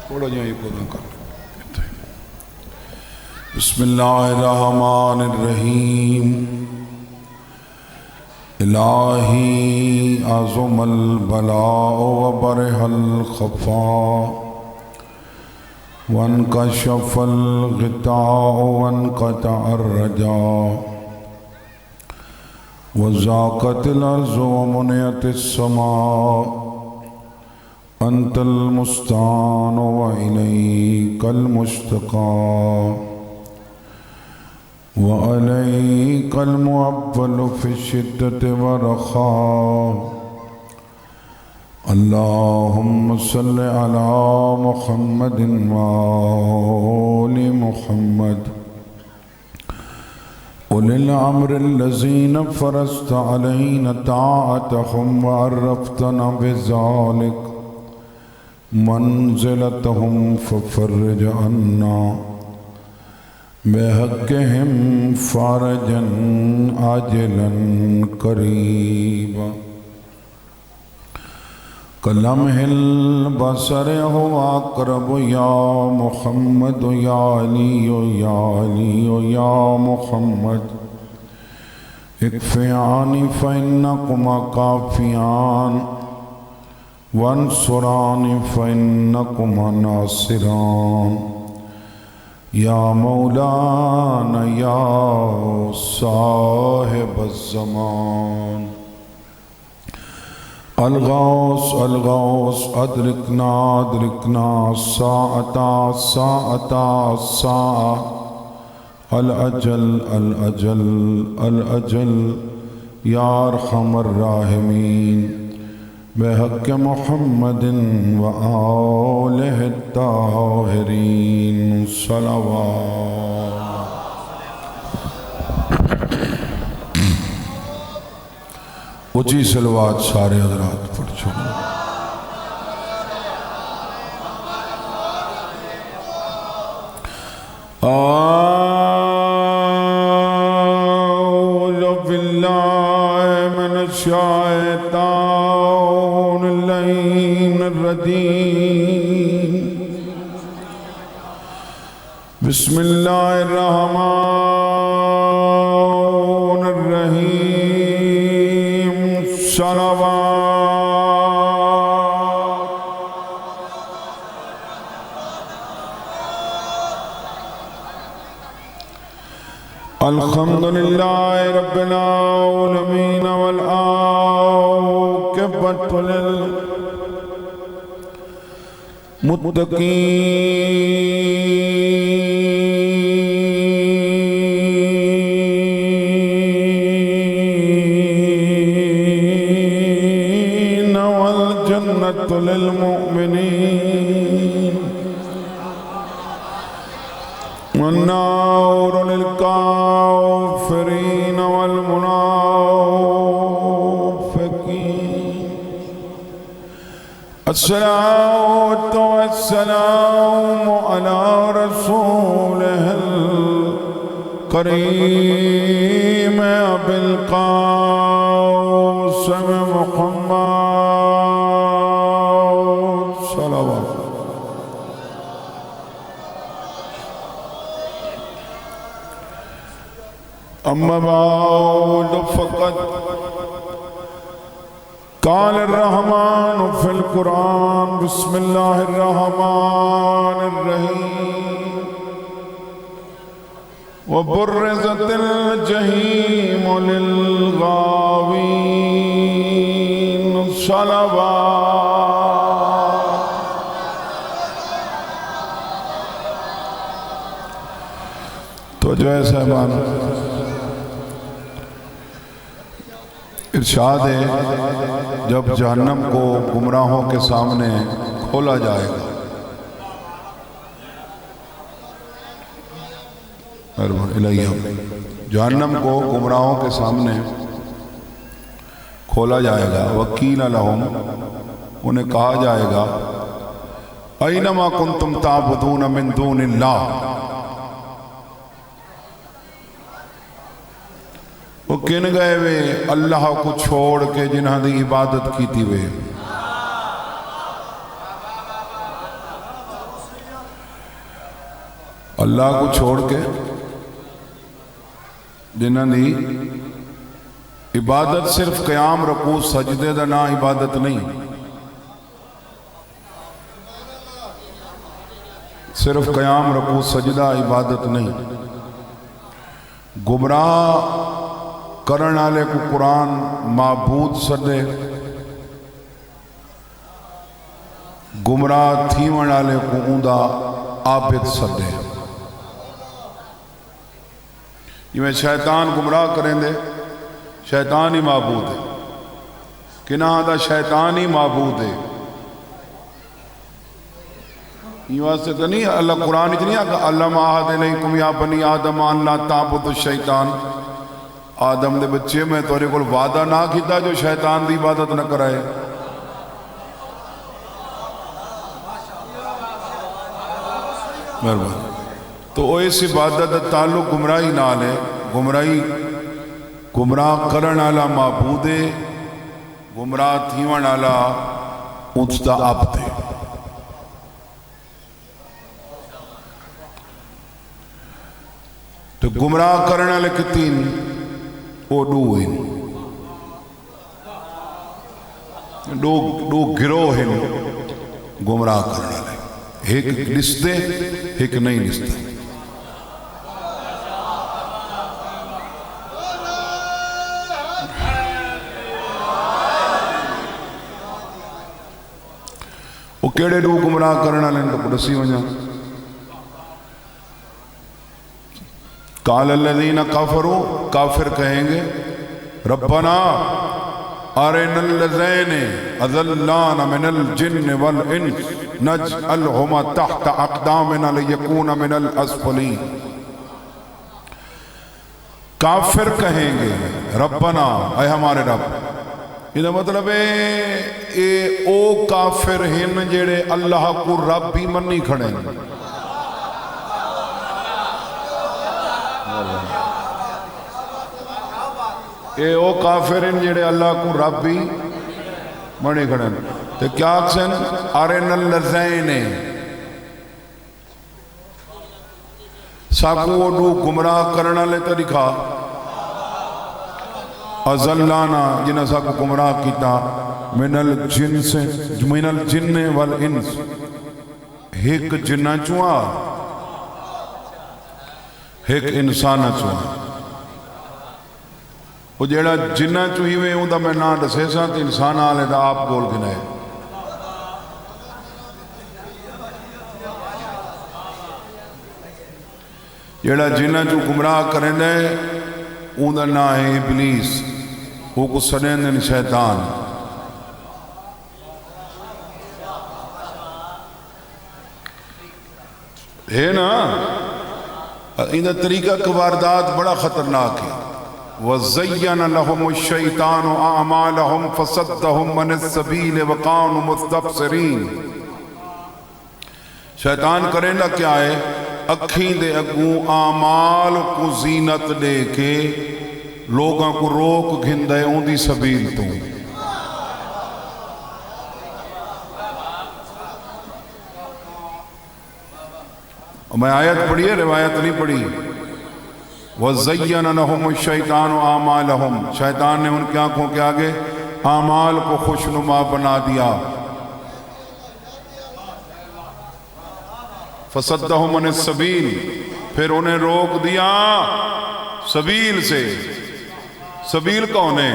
تھوڑا جہاں کو نہ کر بسم اللہ الرحمن الرحیم الہی عظم البلاء وبرح الخفاء وانکشف الغطاء وانقطع الرجاء وضاقت الارض ومنعت السماء انت المستعان وإلیک المشتقى وعلیک المعول فی الشدة والرخاء اللہم صل علی محمد وآل محمد أولي الأمر الذين فرضت علينا طاعتهم وعرفتنا بذلك منزلتهم ففرج عنا بحقهم فرجا عاجلا قريبا كلمح البصر هو أقرب يا محمد يا علي يا علي يا محمد اكفياني فإنكما كافيان وانصراني فإنكما ناصران يا مولانا يا صاحب الزمان الغوث الغوث أدركنا أدركنا الساعة الساعة الساعة الأجل الأجل الأجل يا أرحم الراحمين بحق محمد وآله الطاهرين صلوات اونچی صلوات سارے حضرات پڑھ چھوڑو اعوذ باللہ من الشیطان اللعین الرجیم بسم اللہ الرحمن الرحیم صلوات الحمدللہ رب العالمین والعاقبۃ للمتقین والجنة للمؤمنین والنار للكافرين والمنافقين الصلاة والسلام على رسوله الكريم أبي القاسم محمد صلوات أما بعد فقد قال الرحمن في القرآن بسم الله الرحمن الرحيم وبرزت الجحيم للغاوين صلوات تو جو ہے صاحبان ارشاد ہے جب جہنم کو گمراہوں کے سامنے کھولا جائے گا جہنم کو گمراہوں کے سامنے کھولا جائے گا وَقِيلَ لَهُمْ انہیں کہا جائے گا أَيْنَمَا كُنْتُمْ تَعْبُدُونَ مِن دُونِ اللَّهِ وہ کن گئے وے اللہ کو چھوڑ کے جنہاں دی عبادت کی تھی وے اللہ کو چھوڑ کے جنہاں دی عبادت صرف قیام رکوع سجدے دا نا عبادت نہیں، صرف قیام رکوع سجدہ عبادت نہیں، گمراہ کرن والے کو قرآن معبود سدے، گمراہ تھیون والے کو اوندا عابد سدے۔ یہ میں شیطان گمراہ کریں دے، شیطان ہی معبود ہے، کنہاں دا شیطان ہی معبود ہے۔ یہ واسطے تو نہیں اللہ قرآن اتنی آگا اللہ معاہد علیکم یا بنی آدم ان لا تعبدوا الشیطان، آدم دے بچے میں تو کو وعدہ نہ کیتا جو شیطان دی عبادت نہ کرائے۔ مہربانی۔ تو اس عبادت تعلق گمراہی نال ہے، گمراہی گمراہ کرن والا معبود ہے، گمراہ تھیون والا اس دا عبد ہے۔ تو گمراہ کرن والے کتین وہ دو ہیں، دو گروہ ہیں گمراہ کرن والے، ایک نستے ایک نہیں نستے۔ وہ کیڑے دو گمراہ کرن والے تو دسی ونجا۔ قال الذین کفروا، کافر کہیں گے ربنا ارنا الذین اضلانا من الجن والانس نجعلہما تحت اقدامنا لیکون من الاسفلین۔ کافر کہیں گے ربنا، اے ہمارے رب۔ یہ مطلب ہے اے او کافر ہیں جڑے اللہ کو رب بھی منی کھڑے ہیں۔ اے او کافر ہیں جڑے اللہ کو رب بھی منی کھڑے ہیں۔ تو کیا اکسن ارن اللذین ساکو اڈو گمراہ کرنا لے طریقہ ازلانا جنہ ساکو گمراہ کیتا من الجن والانس، ایک جنہ چوا ایک انسان چوا۔ وہ جیڑا جنہ چوہی ہوئے ہوں دا میں نا دسے سا تو انسان آلے دا آپ بول کے نئے۔ جیڑا جنہ چو گمراہ کریں دے اون دا نا ہے ابلیس، وہ کو سنیں دن شیطان۔ ہے نا ان دا طریقہ کواردات بڑا خطرناک ہے۔ وَزَيَّنَ لَهُمُ الشَّيْطَانُ أَعْمَالَهُمْ فَصَدَّهُمْ مَنِ السَّبِيلِ وَكَانُوا مُسْتَبْصِرِينَ۔ شیطان کریں گا کیا ہے؟ اکھیں دے اگوں اعمال کو زینت دے کے لوگاں کو روک گھندے اون دی سبیل تو۔ میں آیت پڑھی ہے، روایت نہیں پڑھی۔ وَزَيَّنَ لَهُمُ الشَّيْطَانُ أَعْمَالَهُمْ، شیطان نے ان کی آنکھوں کے آگے اعمال کو خوشنما بنا دیا۔ فَصَدَّهُمْ عَنِ السَّبِيلِ، پھر انہیں روک دیا سبیل سے۔ سبیل کون ہے؟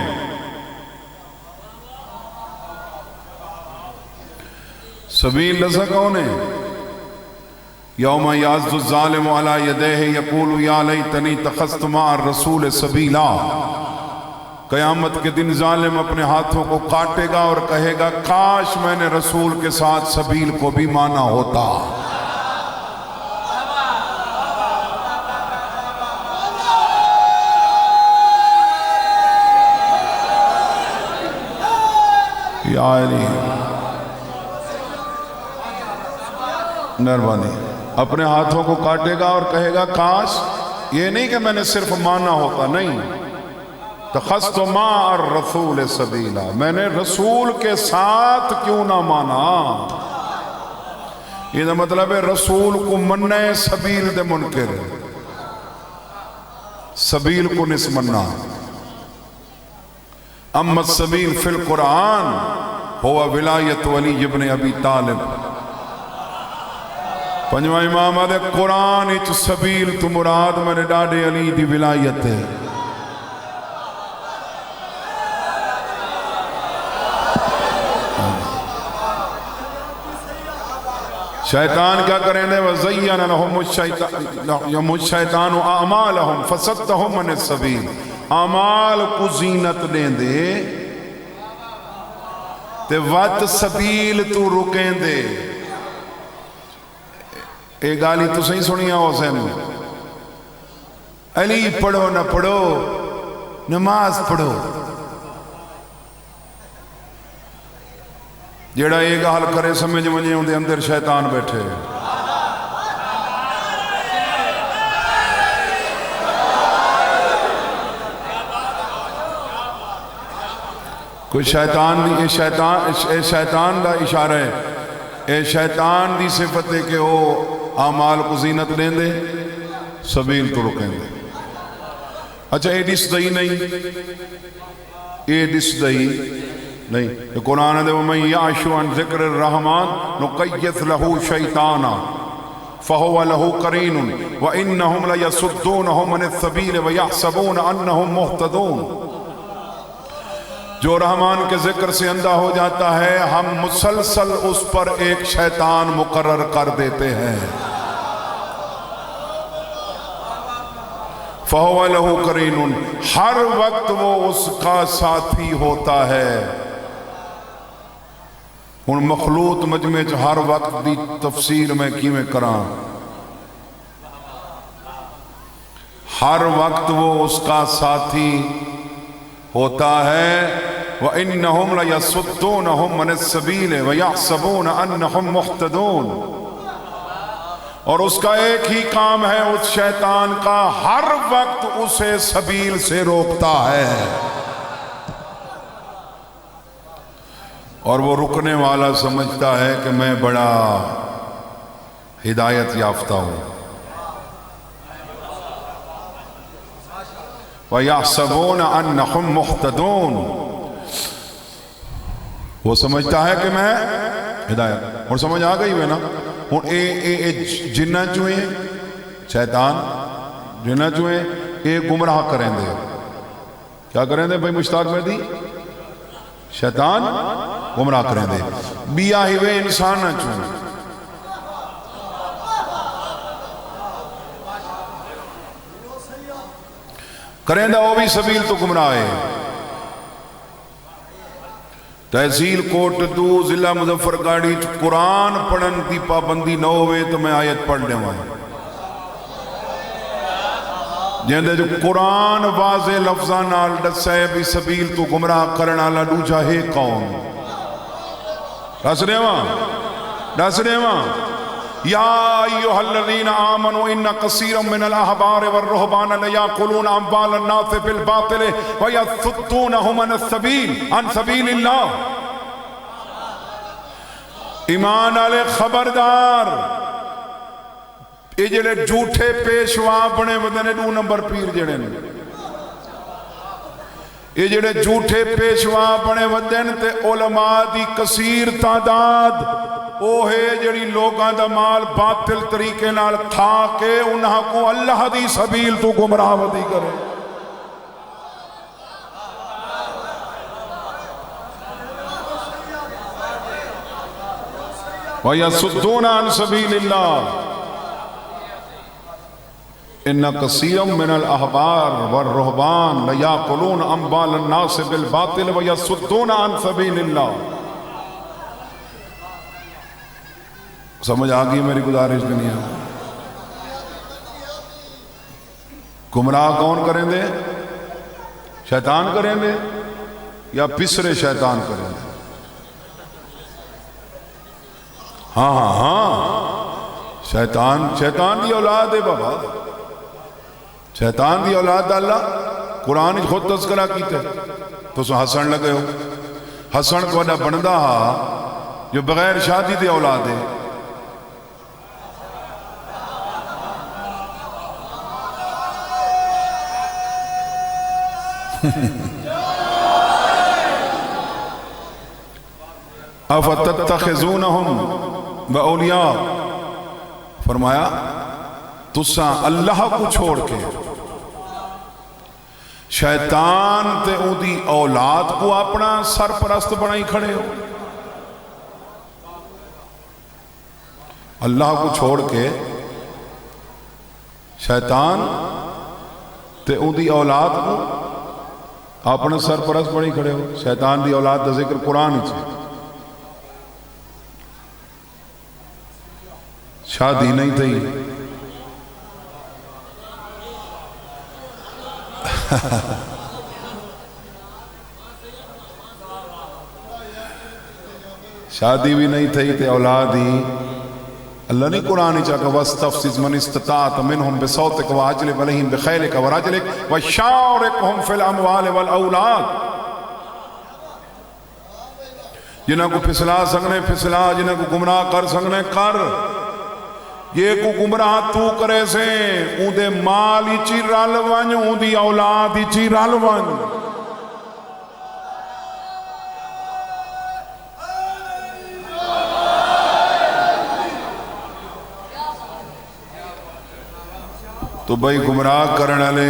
سبیل لسا کون ہے؟ یوم یعض الظالم علی یدیہ یقول یا لیتنی اتخذت مع الرسول سبیلا۔ قیامت کے دن ظالم اپنے ہاتھوں کو کاٹے گا اور کہے گا کاش میں نے رسول کے ساتھ سبیل کو بھی مانا ہوتا۔ یا علی مہربانی، اپنے ہاتھوں کو کاٹے گا اور کہے گا کاش، یہ نہیں کہ میں نے صرف مانا ہوتا، نہیں، تخست مع الرسول سبیلا، میں نے رسول کے ساتھ کیوں نہ مانا۔ یہ دا مطلب ہے رسول کو مننا ہے سبیل دے منکر سبیل کو نس مننا اما السبیل فی القرآن ہوا ولایت علی ابن ابی طالب پنجواں امام آدھے قرآن اچ سبیل تو مراد میرے ڈاڈے علی دی ولایت ہے شیطان کیا کریں دے وَزَيَّنَ لَهُمُ الشَّيْطَانُ أَعْمَالَهُمْ فَصَدَّهُمْ عَنِ السَّبِيلِ اعمال کو زینت دیں دے تے وقت سبیل تو رکیں دے ایک گالی تو صحیح سنیا ہو سہم علی پڑھو نہ پڑھو نماز پڑھو جیڑا ایک حال کرے سمجھ منجے ہوں دے اندر شیطان بیٹھے کوئی شیطان دی شیطان دا اشارہ ہے اے شیطان دی صفت ہے کہ وہ اعمال کو زینت دیں دے سبیل تو رکیں دے اچھا اے ڈس دئی نہیں نہیں قرآن دے وَمَنْ يَعْشُ عَنْ ذِكْرِ الرَّحْمَنِ نُقَيِّضْ لَهُ شَيْطَانًا فَهُوَ لَهُ قَرِينٌ وَإِنَّهُمْ لَيَصُدُّونَهُمْ عَنِ السَّبِيلِ وَيَحْسَبُونَ أَنَّهُمْ مُهْتَدُونَ جو رحمان کے ذکر سے اندھا ہو جاتا ہے ہم مسلسل اس پر ایک شیطان مقرر کر دیتے ہیں فَهُوَ لَهُ قَرِينٌ ہر وقت وہ اس کا ساتھی ہوتا ہے ان مخلوط مجمع ہر وقت دی تفسیر میں کیویں کران ہر وقت وہ اس کا ساتھی ہوتا ہے وَإِنَّهُمْ لَيَصُدُّونَهُمْ عَنِ السَّبِيلِ وَيَحْسَبُونَ أَنَّهُمْ مُهْتَدُونَ اور اس کا ایک ہی کام ہے اس شیطان کا ہر وقت اسے سبیل سے روکتا ہے اور وہ رکنے والا سمجھتا ہے کہ میں بڑا ہدایت یافتہ ہوں وَيَحْسَبُونَ أَنَّهُمْ مُهْتَدُونَ وہ سمجھتا ہے کہ میں ہدایت اور سمجھ آ گئی ہے نا اے جنہ چوئے شیطان جنہ چوئے اے گمراہ کریں دے کیا کریں دے بھائی مشتاق مہدی شیطان گمراہ کریں دے بیا ہی وے انسان نہ چوئے کریں دے وہ بھی سبیل تو گمراہ ہے تحصیل کوٹ دو ضلع مظفر گاڑی قرآن پڑھن کی پابندی نہ ہوئے تو میں آیت پڑھنے والا جہاں جو قرآن واضح لفظاں نال دسے بھی سبیل تو گمراہ کرنا لڈو چاہے کون دس رہے وہاں یا ایوہ الذین آمنوا ان کثیرا من الاحبار والرہبان لیاکلون اموال الناس بالباطل ویصدونہم عن السبیل عن سبیل اللہ ایمان والے خبردار یہ جڑے جھوٹے پیشوا بنے ودنے 2 نمبر پیر جڑے نے یہ جڑے جھوٹے پیشوا بنے ودن تے علماء دی کثیر تعداد وہ ہے جڑی لوگاں دا مال باطل طریقے نال کھا کے انہاں کو اللہ دی سبیل تو گمراہ ودی کرے وَيَصُدُّونَ عَنْ سَبِيلِ اللَّهِ إِنَّ كَثِيرًا مِنَ الْأَحْبَارِ وَالرُّهْبَانِ لَيَأْكُلُونَ أَمْوَالَ النَّاسِ بِالْبَاطِلِ وَيَصُدُّونَ عَنْ سَبِيلِ اللَّهِ سمجھ آگئی میری گزارش دنیا گمراہ کون کریں دے شیطان کریں دے یا پسرے شیطان کریں دے ہاں شیطان دی اولاد ہے بابا شیطان دی اولاد اللہ قرآن خود تذکرہ کیتے تو سو حسن لگے ہو حسن کو بڑا بندہ جو بغیر شادی دے اولاد ہے افتتخذونہم واولیاء، فرمایا تساں اللہ کو چھوڑ کے شیطان تے اون دی اولاد کو اپنا سرپرست بنائی کھڑے ہو۔ اللہ کو چھوڑ کے شیطان تے اون دی اولاد کو اپنا سرپرست بنائی کھڑے ہو۔ شیطان دی اولاد دا ذکر قرآن ہی شادی نہیں تھی، شادی بھی نہیں تھی تے اولاد ہی اللہ نے قرآن ہی چاہا وَاسْتَفْزِزْ مَنِ اسْتَطَعْتَ مِنْهُمْ بِصَوْتِكَ وَأَجْلِبْ عَلَيْهِمْ بِخَيْلِكَ وَرَجْلِكَ وَشَاوِرْكْهُمْ فِي الْأَمْوَالِ وَالْأَوْلَادِ، جنہاں کو پھسلا سکنے پھسلا، جنہاں کو گمراہ کر سکنے کر، یہ کو گمراہ تو کرے سے اون دے مال ہی چی رل ون، اون دی اولاد ہی چی رل ون۔ تو بھائی گمراہ کرنے والے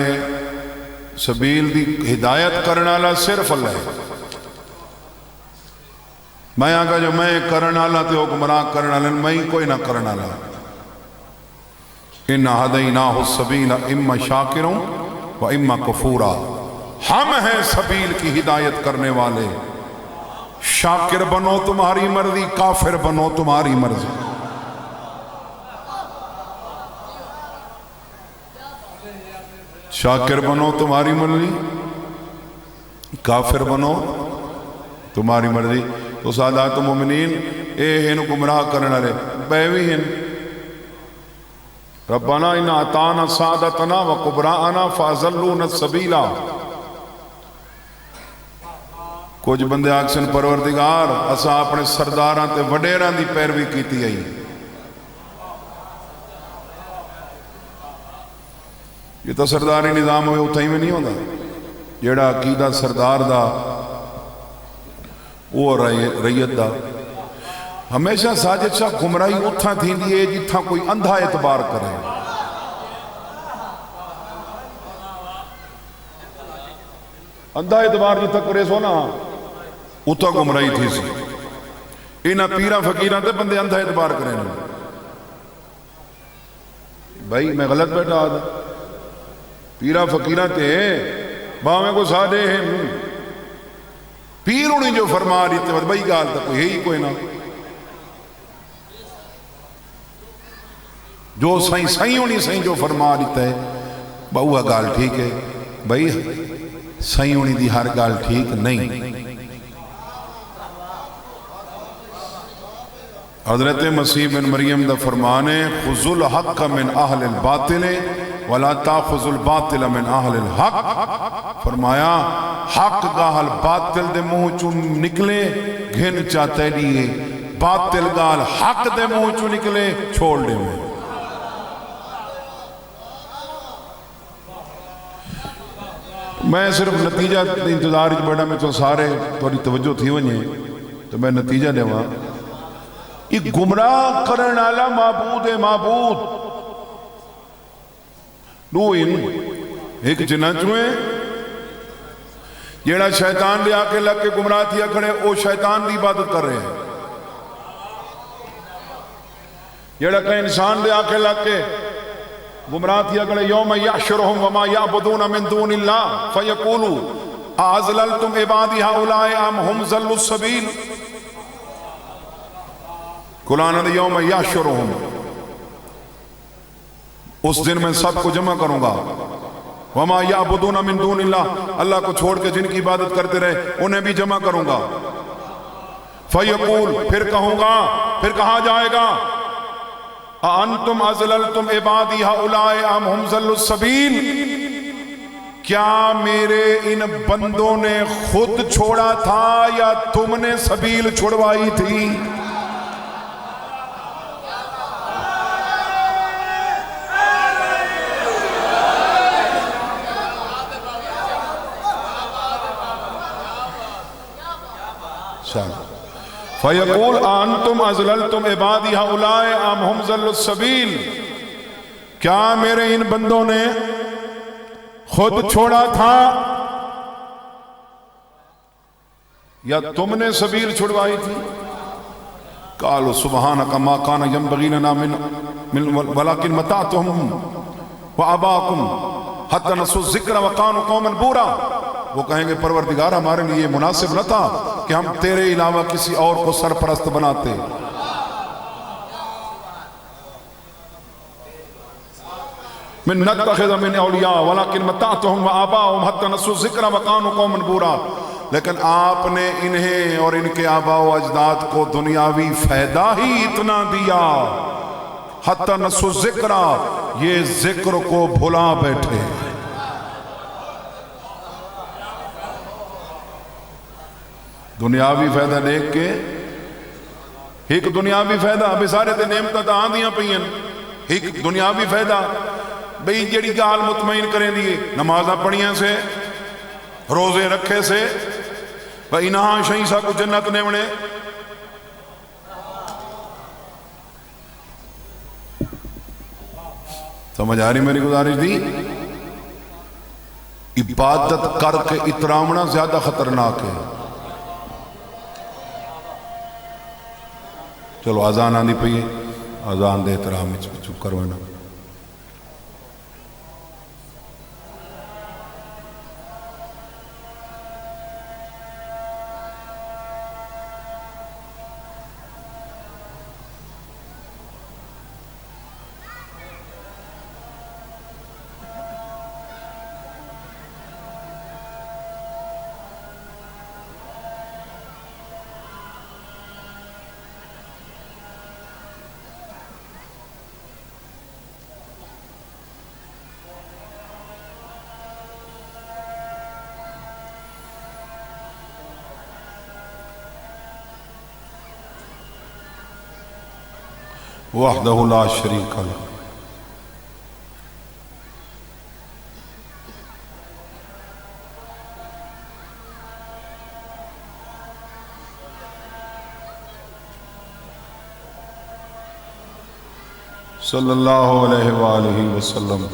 سبیل دی ہدایت کرنے والا صرف اللہ ہے۔ میں آگا جو میں کرنے والا تے وہ گمراہ کرنے والے میں کوئی نہ کرنے والا۔ اِنَّ هَدَيْنَاهُ السَّبِيلَ اِمَّا شَاكِرٌ وَإِمَّا كَفُورًا، ہم ہیں سبیل کی ہدایت کرنے والے، شاکر بنو تمہاری مرضی، کافر بنو تمہاری مرضی۔ شاکر بنو تمہاری مرضی، کافر بنو تمہاری مرضی۔ تو سادات مومنین اے ہیں گمراہ کرنے والے بیوی ہیں، ربنا ان اطعنا سادتنا وکبراءنا فاضلونا السبیلا۔ کچھ بندے آکسن پروردگار اسا اپنے سرداراں تے وڈیراں دی پیروی کیتی آئی، یہ تو سرداری نظام ہوئے اتھائی میں نہیں ہوتا، جیڑا عقیدہ سردار دا وہ ریت دا۔ ہمیشہ ساجد شاہ گمراہی اتھا تھی دیئے جتھا کوئی اندھا اعتبار کرے، اندھا اعتبار جتھا کرے سو نا اتھا گمراہی تھی سی۔ انہاں پیرہ فقیرہ تے بندے اندھا اعتبار کرے نا۔ بھائی میں غلط بیٹھا آدھا، پیرہ فقیرہ تے باہمیں کو سادے ہیں، پیروں نے جو فرما رہی تھے بھائی گال تھا کوئی ہے ہی کوئی نہ، جو سائیوں نے سائیں جو فرما رہی تھے بہوہ گال ٹھیک ہے، بھائی سائیوں نے دی ہر گال ٹھیک نہیں۔ حضرت مسیح بن مریم دا فرمانے خذ الحق من اہل الباطل ولا تاخذ الباطل من اہل الحق، فرمایا حق گال باطل دے منہ چون نکلے گھن چاہتے لیے، باطل گال حق دے منہ چون نکلے چھوڑ دے میں۔ میں صرف نتیجہ انتظار بیٹھا میں تو سارے تھوڑی توجہ تھی ونجے تو میں نتیجہ دے وہاں یہ گمراہ کرن والا معبود ہے، معبود نو ان ایک جنہ چوئے جیڑا شیطان دے آکے لگ کے گمراہ تھیا کھڑے او شیطان دی عبادت کر رہے ہیں، جیڑا کہ انسان دے آکے لگ کے گمراہ تھیا کھڑے یوم یحشرہم وما یعبدون من دون اللہ فیقولو اَأَضْلَلْتُمْ عِبَادِي هَؤُلَاءِ أَمْ هُمْ ضَلُّوا السَّبِيلَ، قرآن نے یوم یحشرہم، اس دن میں سب کو جمع کروں گا، وما یعبدون من دون اللہ، اللہ کو چھوڑ کے جن کی عبادت کرتے رہے انہیں بھی جمع کروں گا، فیقول پھر کہوں گا، پھر کہا جائے گا اَأَنْتُمْ أَضْلَلْتُمْ عِبَادِي هَؤُلَاءِ أَمْ هُمْ ضَلُّوا السَّبِيلَ، کیا میرے ان بندوں نے خود چھوڑا تھا یا تم نے سبیل چھوڑوائی تھی؟ فیقول انتم ازللتم عبادی ہؤلاء ام ہم ضلوا السبیل، کیا میرے ان بندوں نے خود چھوڑا تھا یا تم نے سبیل چھڑوائی تھی؟ قالوا سبحانک ما کان ینبغی لنا ولکن متعتهم وآباءکم حتی نسوا الذکر وکانوا قوما بورا، وہ کہیں گے پروردگار ہمارے لیے مناسب نہ تھا کہ ہم تیرے علاوہ کسی اور کو سرپرست بناتے۔ من نتخذ من اولیاء ولکن متعتهم وآباءهم حتی نسوا الذکر وکانوا قوما بورا، لیکن آپ نے انہیں اور ان کے آباء و اجداد کو دنیاوی فائدہ ہی اتنا دیا، حتی نسوا الذکر، یہ ذکر کو بھلا بیٹھے۔ دنیاوی فائدہ دیکھ کے ایک دنیاوی فائدہ ابھی سارے تے نعمتاں تاں آندیاں پئیں، ایک دنیاوی فائدہ بھئی جڑی گال مطمئن کریں دیئے نمازاں پڑھیاں سے روزے رکھے سے بھئی نہاں شہیں سا کو جنت نے وڑے۔ سمجھ آ رہی میری گزارش دی؟ عبادت کر کے اترامنا زیادہ خطرناک ہے۔ چلو آزان آندی پئی ہے، آزان دے احترام چپ کرو نا۔ وحدہ لا شریک لہ۔ صلی اللہ علیہ وآلہ وسلم۔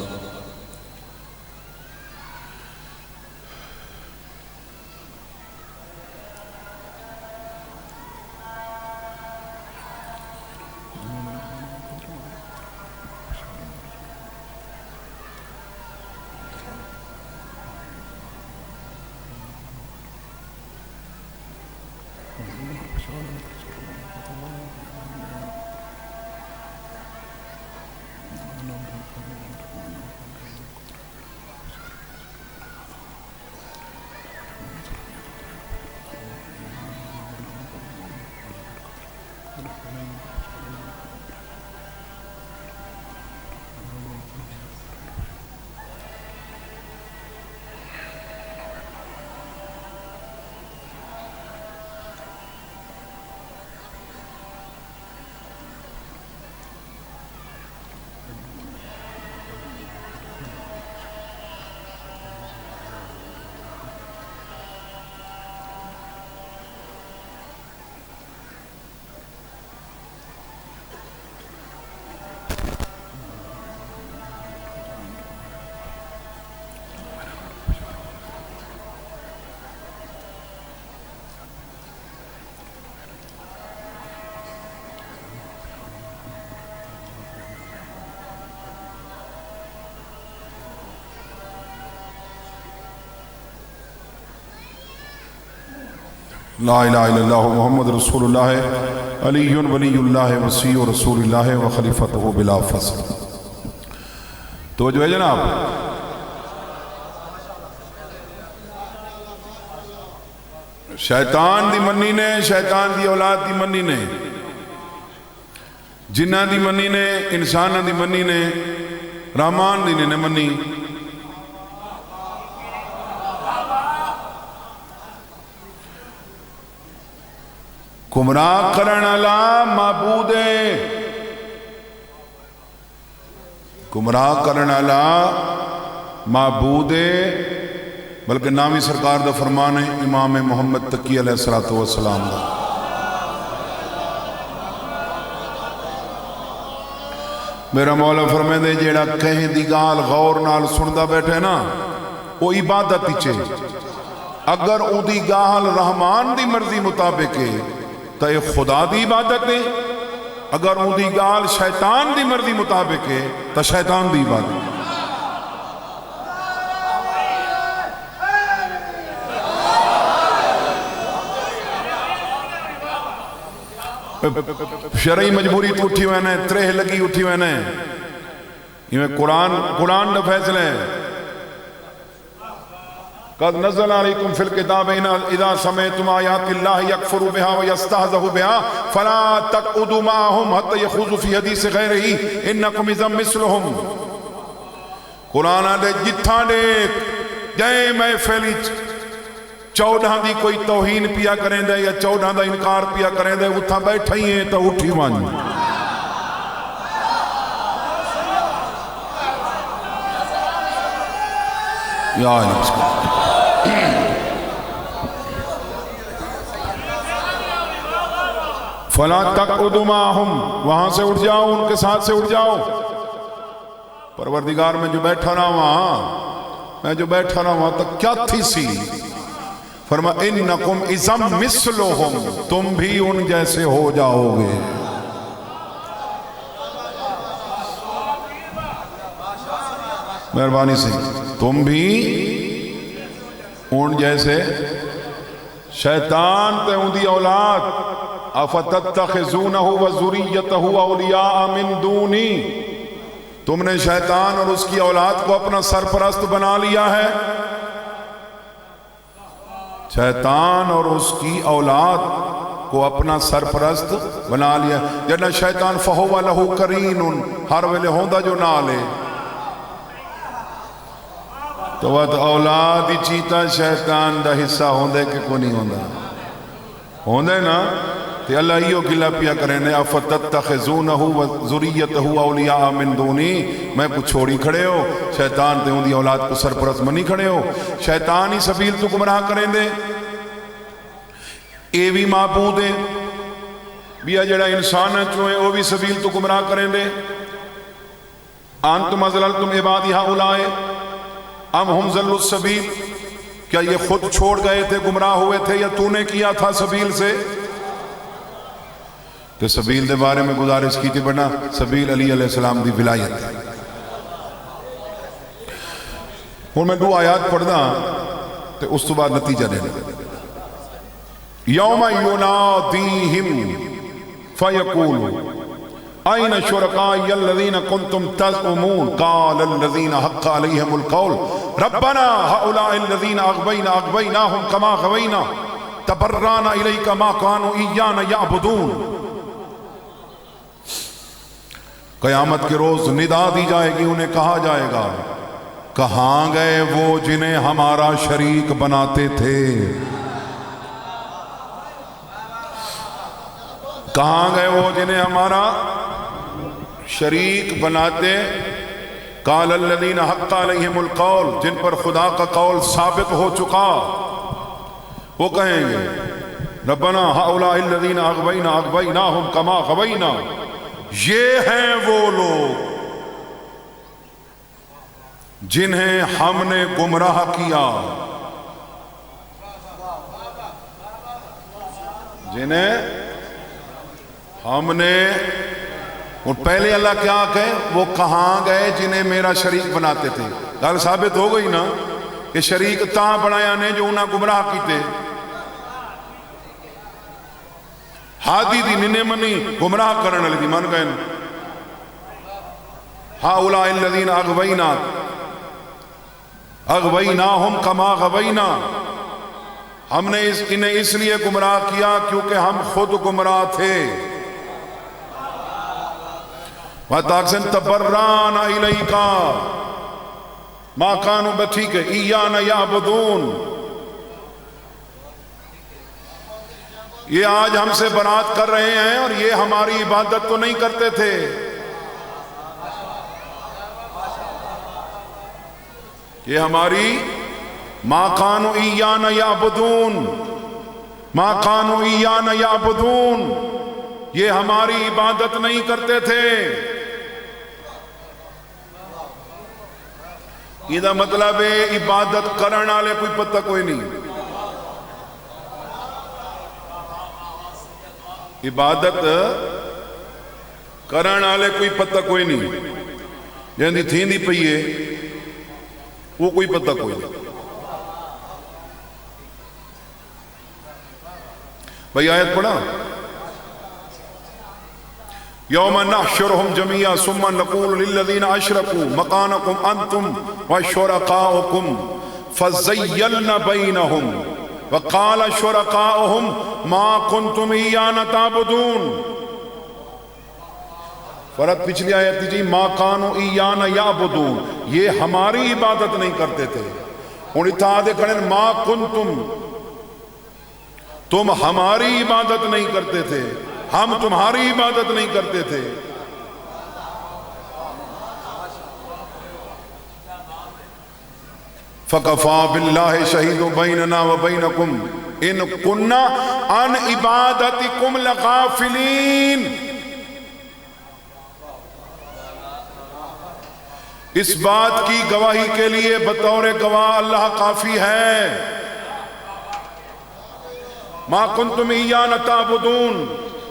لا الہ الا اللہ محمد رسول اللہ علی ولی اللہ وسیع رسول اللہ و خلیفتہ بلا فصل۔ تو جو ہے جناب شیطان دی منی نے، شیطان دی اولاد دی منی نے، جنہ دی منی نے، انسان دی منی نے، رحمان دی نے منی۔ گمراہ کرن والا معبود ہے، گمراہ کرن والا معبود ہے، بلکہ نامی سرکار دا فرمان ہے امام محمد تقی علیہ السلام دا میرا مولا فرمیندے جیڑا کہیں دی گال غور نال سندا بیٹھے نا وہ عبادت ہی اگر او دی گال رحمان دی مرضی مطابق ہے تو یہ خدا دی عبادت ہے، اگر او دی گال شیطان دی مرضی مطابق ہے تو شیطان دی عبادت ہے۔ شرعی مجبوری تو اٹھی ہوئے نے، ترہ لگی اٹھی ہوئے نے، یہ قرآن دا فیصلہ ہے۔ قد نزل علیکم فی الکتاب اذا سمعتم آیات اللہ یکفر بها ویستہزئ بها فلا تقعدوا معهم حتی یخوضوا فی حدیث غیرہ انکم اذا مثلہم۔ قرآن دے جتھاں دے جائے محفل چودہ دی کوئی توہین پیا کریں دے یا چودہ دا انکار پیا کریں دے اتھا بیٹھا ہی ہیں تو اٹھی وان یا فلا تقعدوا معهم، وہاں سے اٹھ جاؤ، ان کے ساتھ سے اٹھ جاؤ۔ پروردگار میں جو بیٹھا رہا وہاں تو کیا تھی سی؟ فرما انکم اذا مثلہم، تم بھی ان جیسے ہو جاؤ گے۔ مہربانی سے تم بھی ان جیسے، شیطان تے ان دی اولاد افتتخذونہ وذریتہ اولیاء من دونی، تم نے شیطان اور اس کی اولاد کو اپنا سرپرست بنا لیا ہے۔ شیطان اور اس کی اولاد کو اپنا سرپرست بنا لیا، جنہ شیطان فہو لہو کرین، ہر ویلے ہوندہ جو نالے تو وہ اولاد ہی چیتا شیطان دا حصہ ہوندے کہ کو نہیں ہوندہ ہوندے نا، تو اللہ ہیو گلہ پیا کریں نے افتتخذونہ وذریتہ اولیاء من دونی، میں کو چھوڑی کھڑے ہو، شیطان تے ان دی اولاد کو سرپرست منی کھڑے ہو، شیطان ہی سبیل تو گمراہ کریں دے، اے بھی معبود ہے بیا جڑا انسان چوئے وہ بھی سبیل تو گمراہ کریں دے۔ انتم اضللتم عبادی ہؤلاء ام ہم ضلوا السبیل، کیا یہ خود چھوڑ گئے تھے، گمراہ ہوئے تھے، یا تو نے کیا تھا سبیل سے؟ تو سبیل دے بارے میں گزارش کی تھی بنا سبیل علی علیہ السلام دی ولایت ہے۔ اور میں دو آیات پڑھنا تو اس تو بعد نتیجہ دینا۔ یوم ینادیہم فیقول این شرکائی الذین کنتم تزعمون قال الذین حق علیہم القول ربنا ہؤلاء الذین اغویناہم کما غوینا تبرانا الیک ما کانوا ایانا یعبدون۔ قیامت کے روز ندا دی جائے گی، انہیں کہا جائے گا کہاں گئے وہ جنہیں ہمارا شریک بناتے تھے، کہاں گئے وہ جنہیں ہمارا شریک بناتے، قال الذین حق علیہم القول، جن پر خدا کا قول ثابت ہو چکا، وہ کہیں گے ربنا ہؤلاء الذین اغویناہم کما غوینا، یہ ہیں وہ لوگ جنہیں ہم نے گمراہ کیا، جنہیں ہم نے، اور پہلے اللہ کیا کہے، وہ کہاں گئے جنہیں میرا شریک بناتے تھے۔ گل ثابت ہو گئی نا کہ شریک تاں بنایا نے جو انہاں گمراہ کیتے، ہادی دی ننے منی گمراہ کرنے لگی من گئے ہؤلاء الذین اغویناہم کما غوینا، ہم نے انہیں اس لیے گمراہ کیا کیونکہ ہم خود گمراہ تھے۔ وَتَاقْسِن تَبَرَّانَ إِلَيْكَ مَا كَانُوا بَتِھِكَ إِيَّانَ يَعْبُدُونَ، یہ آج ہم سے برات کر رہے ہیں اور یہ ہماری عبادت تو نہیں کرتے تھے۔ یہ ہماری مَا كَانُوا إِيَّانَ يَعْبُدُونَ، مَا كَانُوا إِيَّانَ يَعْبُدُونَ، یہ ہماری عبادت نہیں کرتے تھے۔ یہ دا مطلب ہے عبادت کرن والے کوئی پتہ کوئی نہیں، عبادت کرن والے کوئی پتہ کوئی نہیں، جہاں تھیندی پئی ہے وہ کوئی پتہ کوئی نہیں۔ بھئی آیت پڑھا، یوم نحشرهم جميعا ثم نقول للذین اشرکوا مکانکم انتم وشرکاؤکم فزیلنا بینہم وقال شرکاؤہم ما کنتم ایانا تعبدون۔ فرق پچھلی آیت تھی ما کانوا ایانا یعبدون، یہ ہماری عبادت نہیں کرتے تھے، انہیں اتحادے کھڑے ما کنتم، تم ہماری عبادت نہیں کرتے تھے، ہم تمہاری عبادت نہیں کرتے تھے۔ فَكَفَى بِاللَّهِ شَهِيدٌ بَيْنَنَا وَبَيْنَكُمْ إِن كُنَّا عَنْ عِبَادَتِكُمْ لَغَافِلِينَ۔ اس بات کی گواہی کے لیے بطور گواہ اللہ کافی ہے۔ مَا كُنْتُمْ إِيَّانَا تَعْبُدُونَ،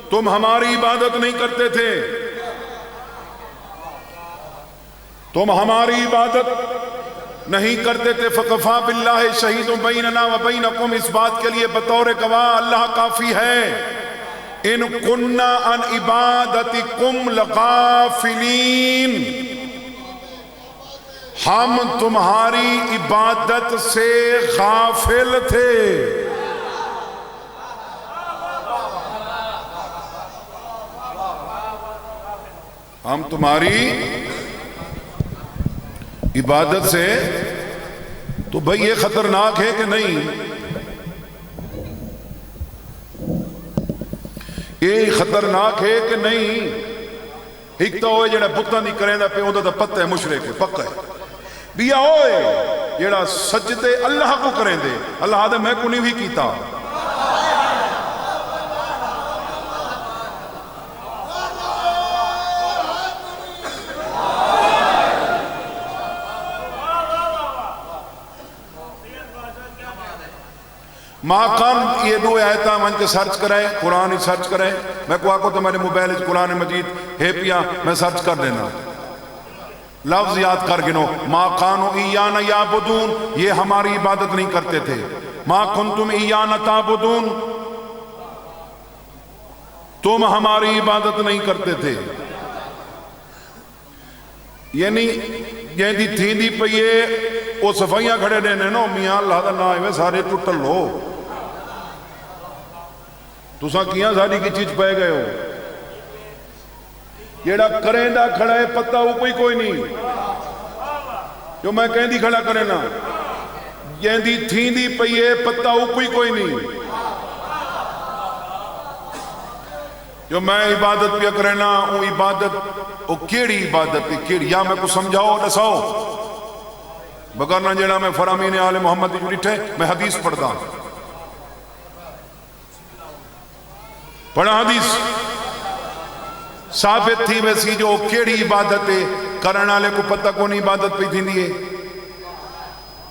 تم ہماری عبادت نہیں کرتے تھے، تم ہماری عبادت نہیں کرتے تھے۔ فَكَفَى بِاللَّهِ شَهِيدٌ بَيْنَنَا وَبَيْنَكُمْ، اس بات کے لیے بطور گواہ اللہ کافی ہے۔ إِن كُنَّا عَنْ عِبَادَتِكُمْ لَغَافِلِينَ، ہم تمہاری عبادت سے غافل تھے۔ ہم تمہاری عبادت سے، تو بھئی یہ خطرناک ہے کہ نہیں؟ یہ خطرناک ہے کہ نہیں؟ ایک تو ہوئے جڑا بتاں دی کریں دا پہ ہوندہ دا پتہ ہے مشرک ہے، پکا ہے۔ بیا ہوئے جڑا سجدے اللہ کو کریں دے، اللہ آدھے میں کو نہیں بھی کیتا۔ ماقام یہ دو آیتاں من کے سرچ کرائے، قرآن سرچ کرائے، میں کو آکو تو میرے موبائل قرآن مجید ہے پیا، میں سرچ کر دینا، لفظ یاد کر گنو، ما کانوا ایانا یعبدون، یہ ہماری عبادت نہیں کرتے تھے۔ ما کنتم ایانا تعبدون، تم ہماری عبادت نہیں کرتے تھے۔ یعنی یہ دی تھیندی پئیے وہ صفائیاں کھڑے دینے نو، میاں اللہ دا نائے میں سارے ٹوٹل لو، تو ساں کیاں ساری کی چیز پہ گئے ہو، جیڑا کریں دا کھڑا ہے پتہ وہ کوئی نہیں، جو میں کہیں دی کھڑا کریں نا، یہ دی تھیندی پئیے پتہ وہ کوئی نہیں، جو میں عبادت پہ کریں نا، وہ عبادت وہ کیڑی عبادت ہے کیڑی، یا میں کو سمجھاؤ دساؤ، مگر نہ جڑا میں فرامین آل محمد جو لٹھے میں حدیث پڑھتا ہوں، پڑھا حدیث ثابت تھی ویسی جو کیڑی عبادت ہے کرن والے کو پتہ کو نہیں عبادت پہ تھیندی ہے،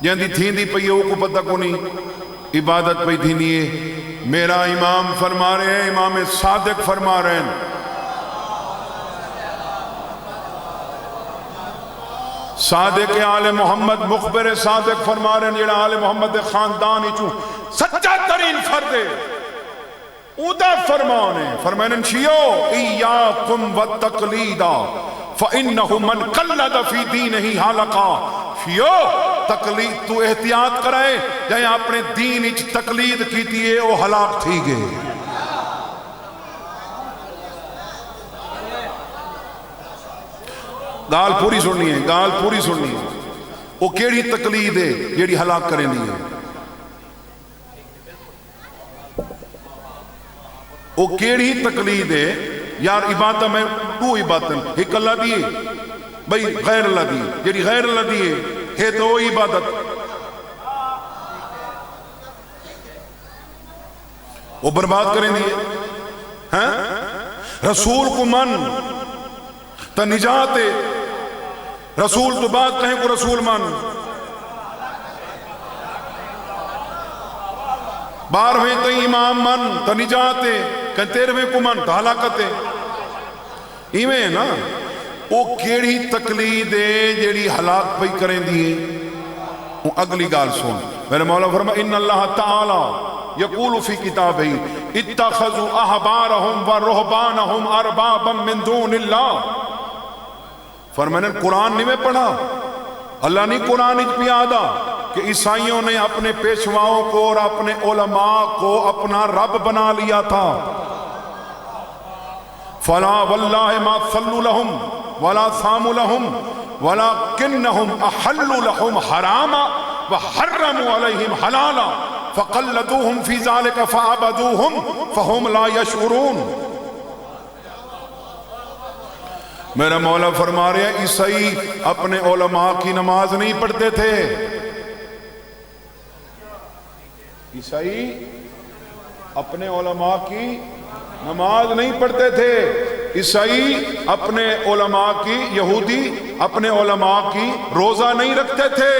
جہاں تھیندی پئی وہ کو پتہ کو نہیں عبادت پہ تھیندی ہے۔ میرا امام فرما رہے ہیں، امام صادق فرما رہے ہیں، صادق آل محمد مخبر صادق فرما رہے ہیں، جڑا آل محمد خاندان ہی چوں سچا ترین فرد ہے، اودا فرمانے فرمائن شیعو ایاکم والتقلیدہ فَإِنَّهُ مَنْ قَلَّدَ فِي دِينِهِ حَلَقًا، شیعو تقلید تو احتیاط کرائے جائیں اپنے دین اچ تقلید کی تیئے وہ ہلاک تھی گئے۔ گال پوری سننی ہے، گال پوری سننی ہے، وہ کیڑی تقلید ہے جیڑی ہلاک کریں دی ہے، وہ کیڑی تقلید ہے یار عبادت میں دو عبادت ایک اللہ دیئے بھئی غیر اللہ دیئے، جیڑی غیر اللہ دیئے ہے تو وہ عبادت وہ برباد کریں دیئے، رسول کو من تا نجات ہے، رسول تو بات کہیں کو رسول مان، 12ویں تو امام من تو نجاتے، کہ 13ویں کو من تو ہلاکتے. ایویں ہے نا، وہ کیڑی تقلید ہے جیڑی ہلاک پئی کریں دیئے. وہ اگلی گال سن، میرے مولا فرمائے ان اللہ تعالی یقول فی کتابہ اتخذوا احبارہم و رہبانہم اربابا من دون اللہ. فرمائے قرآن نہیں میں پڑھا، اللہ نہیں قرآن اچ پیادا کہ عیسائیوں نے اپنے پیشواؤں کو اور اپنے علماء کو اپنا رب بنا لیا تھا. فلا واللہ ما صلوا لهم ولا صاموا لهم ولكنهم احلوا لهم حراما وحرموا عليهم حلالا فقلدوهم في ذلك فعبدوهم فهم لا يشعرون. میرا مولا فرما رہے ہیں عیسائی اپنے علماء کی نماز نہیں پڑھتے تھے. عیسائی اپنے علماء کی نماز نہیں پڑھتے تھے. عیسائی اپنے علماء کی، یہودی اپنے علماء کی روزہ نہیں رکھتے تھے،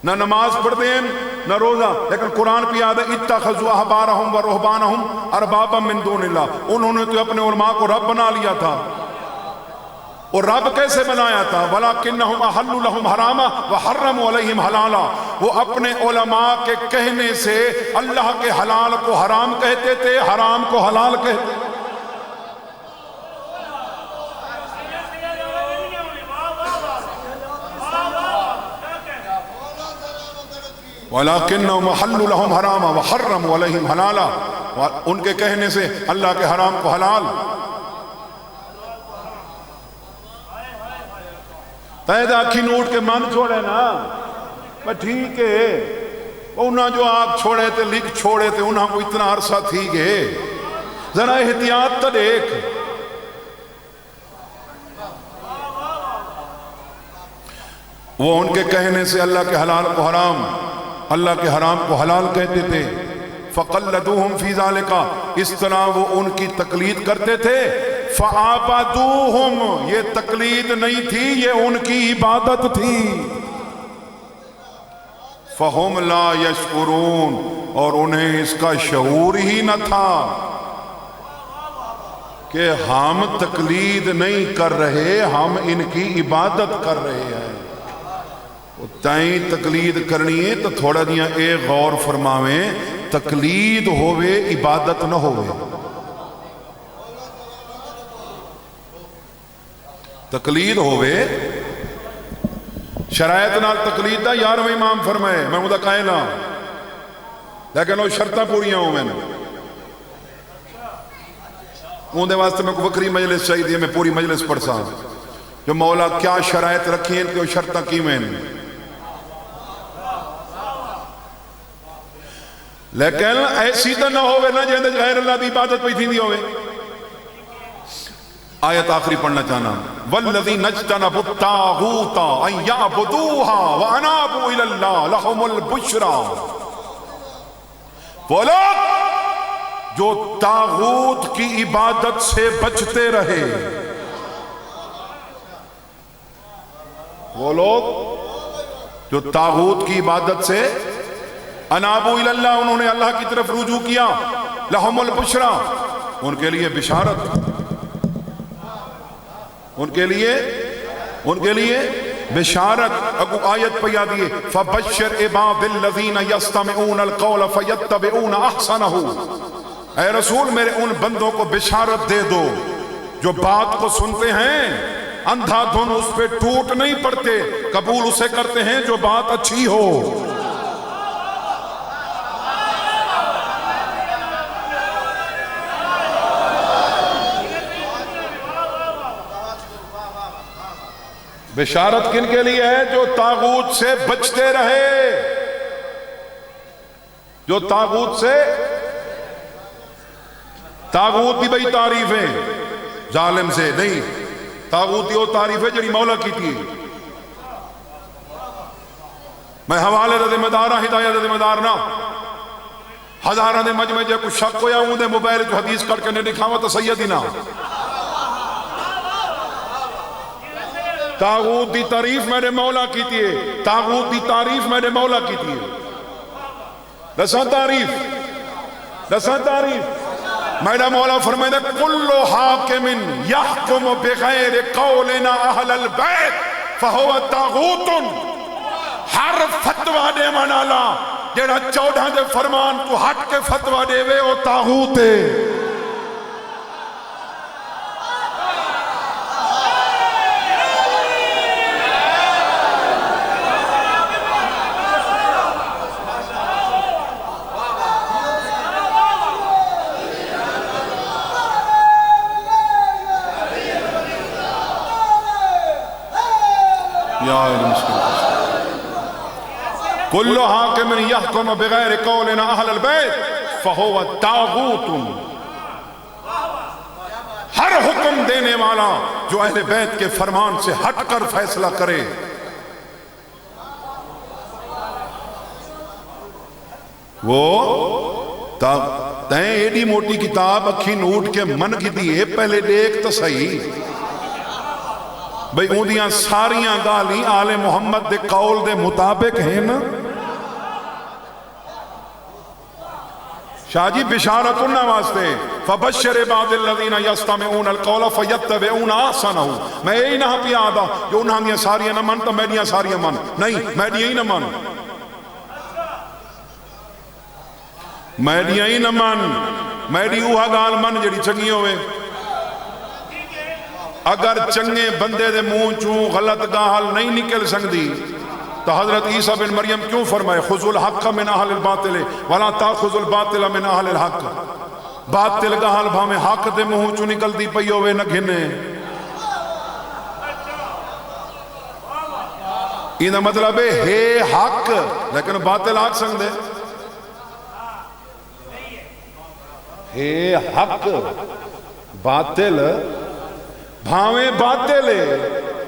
نہ نماز پڑھتے ہیں نہ روزہ. لیکن قرآن پہ یاد ہے اتخذوا احبارہم و رہبانہم اربابا من دون اللہ. انہوں نے تو اپنے علماء کو رب بنا لیا تھا. اور رب کیسے بنایا تھا؟ وَلَكِنَّهُمْ أَحَلُّوا لَهُمْ حَرَامًا وَحَرَّمُوا عَلَيْهِمْ حَلَالًا. وہ اپنے علماء کے کہنے سے اللہ کے حلال کو حرام کہتے تھے، حرام کو حلال کہتے تھے. وَلَكِنَّهُمْ أَحَلُّوا لَهُمْ حَرَامًا وَحَرَّمُوا عَلَيْهِمْ حَلَالًا. ان کے کہنے سے اللہ کے حرام کو حلال. تیدہ اکھی نوٹ کے من چھوڑے نا، میں ٹھیک ہے انہاں جو آپ چھوڑے تھے لکھ چھوڑے تھے انہاں کو اتنا عرصہ تھی گئے، ذرا احتیاط تا دیکھ. وہ ان کے کہنے سے اللہ کے حلال کو حرام، اللہ کے حرام کو حلال کہتے تھے. فَقَلَّدُوهُمْ فِي ذَلِكَ، اس طرح وہ ان کی تقلید کرتے تھے. فَعَبَدُوهُمْ، یہ تقلید نہیں تھی، یہ ان کی عبادت تھی. فَهُمْ لَا يَشْعُرُونَ، اور انہیں اس کا شعور ہی نہ تھا کہ ہم تقلید نہیں کر رہے، ہم ان کی عبادت کر رہے ہیں. تائیں تقلید کرنی ہے تو تھوڑا دیا ایک غور فرماویں، تقلید ہوئے عبادت نہ ہوئے. تقلید ہوئے شرائط نال تقلید دا 11ویں امام فرمائے، میں مدہ قائلہ لیکن وہ شرطہ پوریاں ہوں میں نے اندھے واسطے میں کو وکری مجلس چاہیے، میں پوری مجلس پڑھ سا جو مولا کیا شرائط رکھی ہیں کہ وہ شرطہ کی میں نے. لیکن ایسی تو نہ ہوئے نہ جہاں غیر اللہ دی عبادت پہ تھی دی ہوئے. آیت آخری پڑھنا چاہنا وَالَّذِينَ اجْتَنَبُوا الطَّاغُوتَ أَن يَعْبُدُوهَا وَأَنَابُوا إِلَى اللَّهِ لَهُمُ الْبُشْرَى. وہ لوگ جو طاغوت کی عبادت سے بچتے رہے، وہ لوگ جو طاغوت کی عبادت سے انابوا الی اللہ، انہوں نے اللہ کی طرف رجوع کیا، لہم البشرا، ان کے لیے بشارت، ان کے لیے بشارت. اگو آیت پہ یادیے فبشر عباد الذین یستمعون القول فیتبعون احسنہ. اے رسول میرے ان بندوں کو بشارت دے دو جو بات کو سنتے ہیں، اندھا دھن اس پہ ٹوٹ نہیں پڑتے، قبول اسے کرتے ہیں جو بات اچھی ہو. بشارت کن کے لیے ہے؟ جو طاغوت سے بچتے رہے، جو طاغوت سے، طاغوت کی بھئی تعریفیں ظالم سے نہیں، طاغوت یہ تعریف ہے جڑی مولا کی تھی. میں حوالے دے مدارہ ہدایت دے مدار نہ ہزارہ دے مجمع جے کچھ شک ہویا ہوں دے موبائل جو حدیث کر کے نے دکھاوا تو سیدی نہ تاغوت دی تعریف میرے مولا کی تھی، تاغوت دی تعریف میرے مولا کی تھی. دساں تعریف میرا مولا فرمائے کل حاکم یحکم بغیر قولنا اہل البیت فہو تاغوت. ہر فتوہ دے منالا جیڑا 14 دے فرمان کو ہٹ کے فتوہ دے وے وہ تاغوت ہے. کل حاکم یحکم بغیر قولنا اہل البیت فہو تاغوت. ہر حکم دینے والا جو اہل بیت کے فرمان سے ہٹ کر فیصلہ کرے وہ تین ایڈی موٹی کتاب اکھی نوٹ کے من کی دیئے پہلے دیکھ تو صحیح بھئی اندیاں ساریاں گالی آل محمد دے قول دے مطابق ہیں نا. شاہ جی بشارت انہا واسطے فبشر عباد الذین یستمعون القول فیتبعون احسنہ. میں یہی نہ پی آدھا جو انہاں دیاں ساریاں نہ من تو میں دیاں ساریاں من نہیں، میں دیاں ہی نہ من، میں دیاں ہی نہ من، میں دی اوہا گال من جڑی چنگی ہوئے. اگر چنگے بندے دے منہ چوں غلط گال نہیں نکل سکتی تو حضرت عیسیٰ بن مریم کیوں فرمائے خذوا الحق من اہل الباطل ولا تاخذوا الباطل من اہل الحق. باطل گال بھامے حق دے منہ چوں نکل دی پئی ہوئے نہ گھنے. یہ مطلب ہے حق لیکن باطل آگ سنگ دے ہے حق باطل بھاویں باطل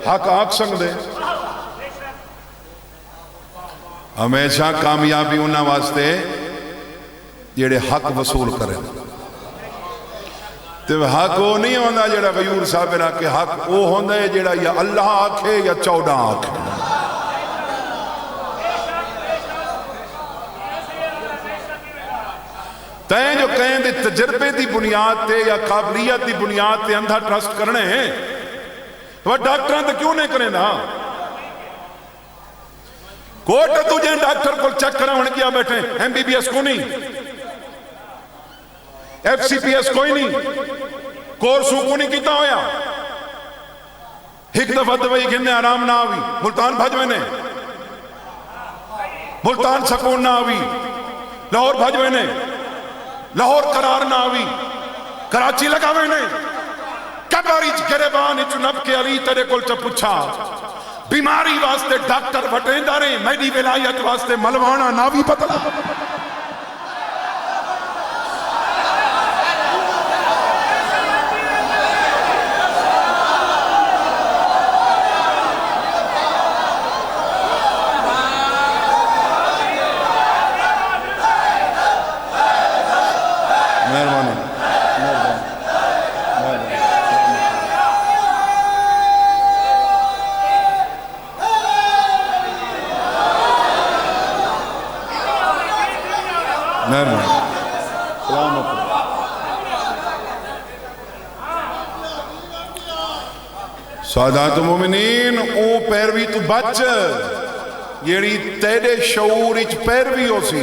حق آگ سنگ دے. ہمیشہ کامیابی انہاں واسطے جڑے حق وصول کریں. تو حق وہ نہیں ہوندہ جڑا غیور صاحب نہ کہ حق وہ ہوندہ ہے جڑا یا اللہ آکھے یا 14 آکھے. تین جو کہیں دے تجربے دی بنیاد تے یا قابلیت دی بنیاد تے اندھا ٹرسٹ کرنے ہیں وہ ڈاکٹران تے کیوں نہیں کریں نا. کوٹ تجھے ڈاکٹر کو چیک کریں ہونے کیا بیٹھیں ایم بی بی ایس کو نہیں ایف سی پی ایس کوئی نہیں کورسوں کو نہیں کیتا ہویا ایک دفعہ دوئی گھنے آرام نہ آوی ملتان بھجوے نے ملتان سکون نہ آوی لاہور بھجوے نے لاہور قرار نہ آوی کراچی لگاوے نے کباری گریبان اچھو نب کے علی تیرے کل چا پچھا بیماری واسطے ڈاکٹر بھٹیں داریں میڈی ولایت واسطے ملوانا ناوی پتلا. سادات مومنین او پیروی تو بچ یہی تیرے شعور اچ پیروی ہو سی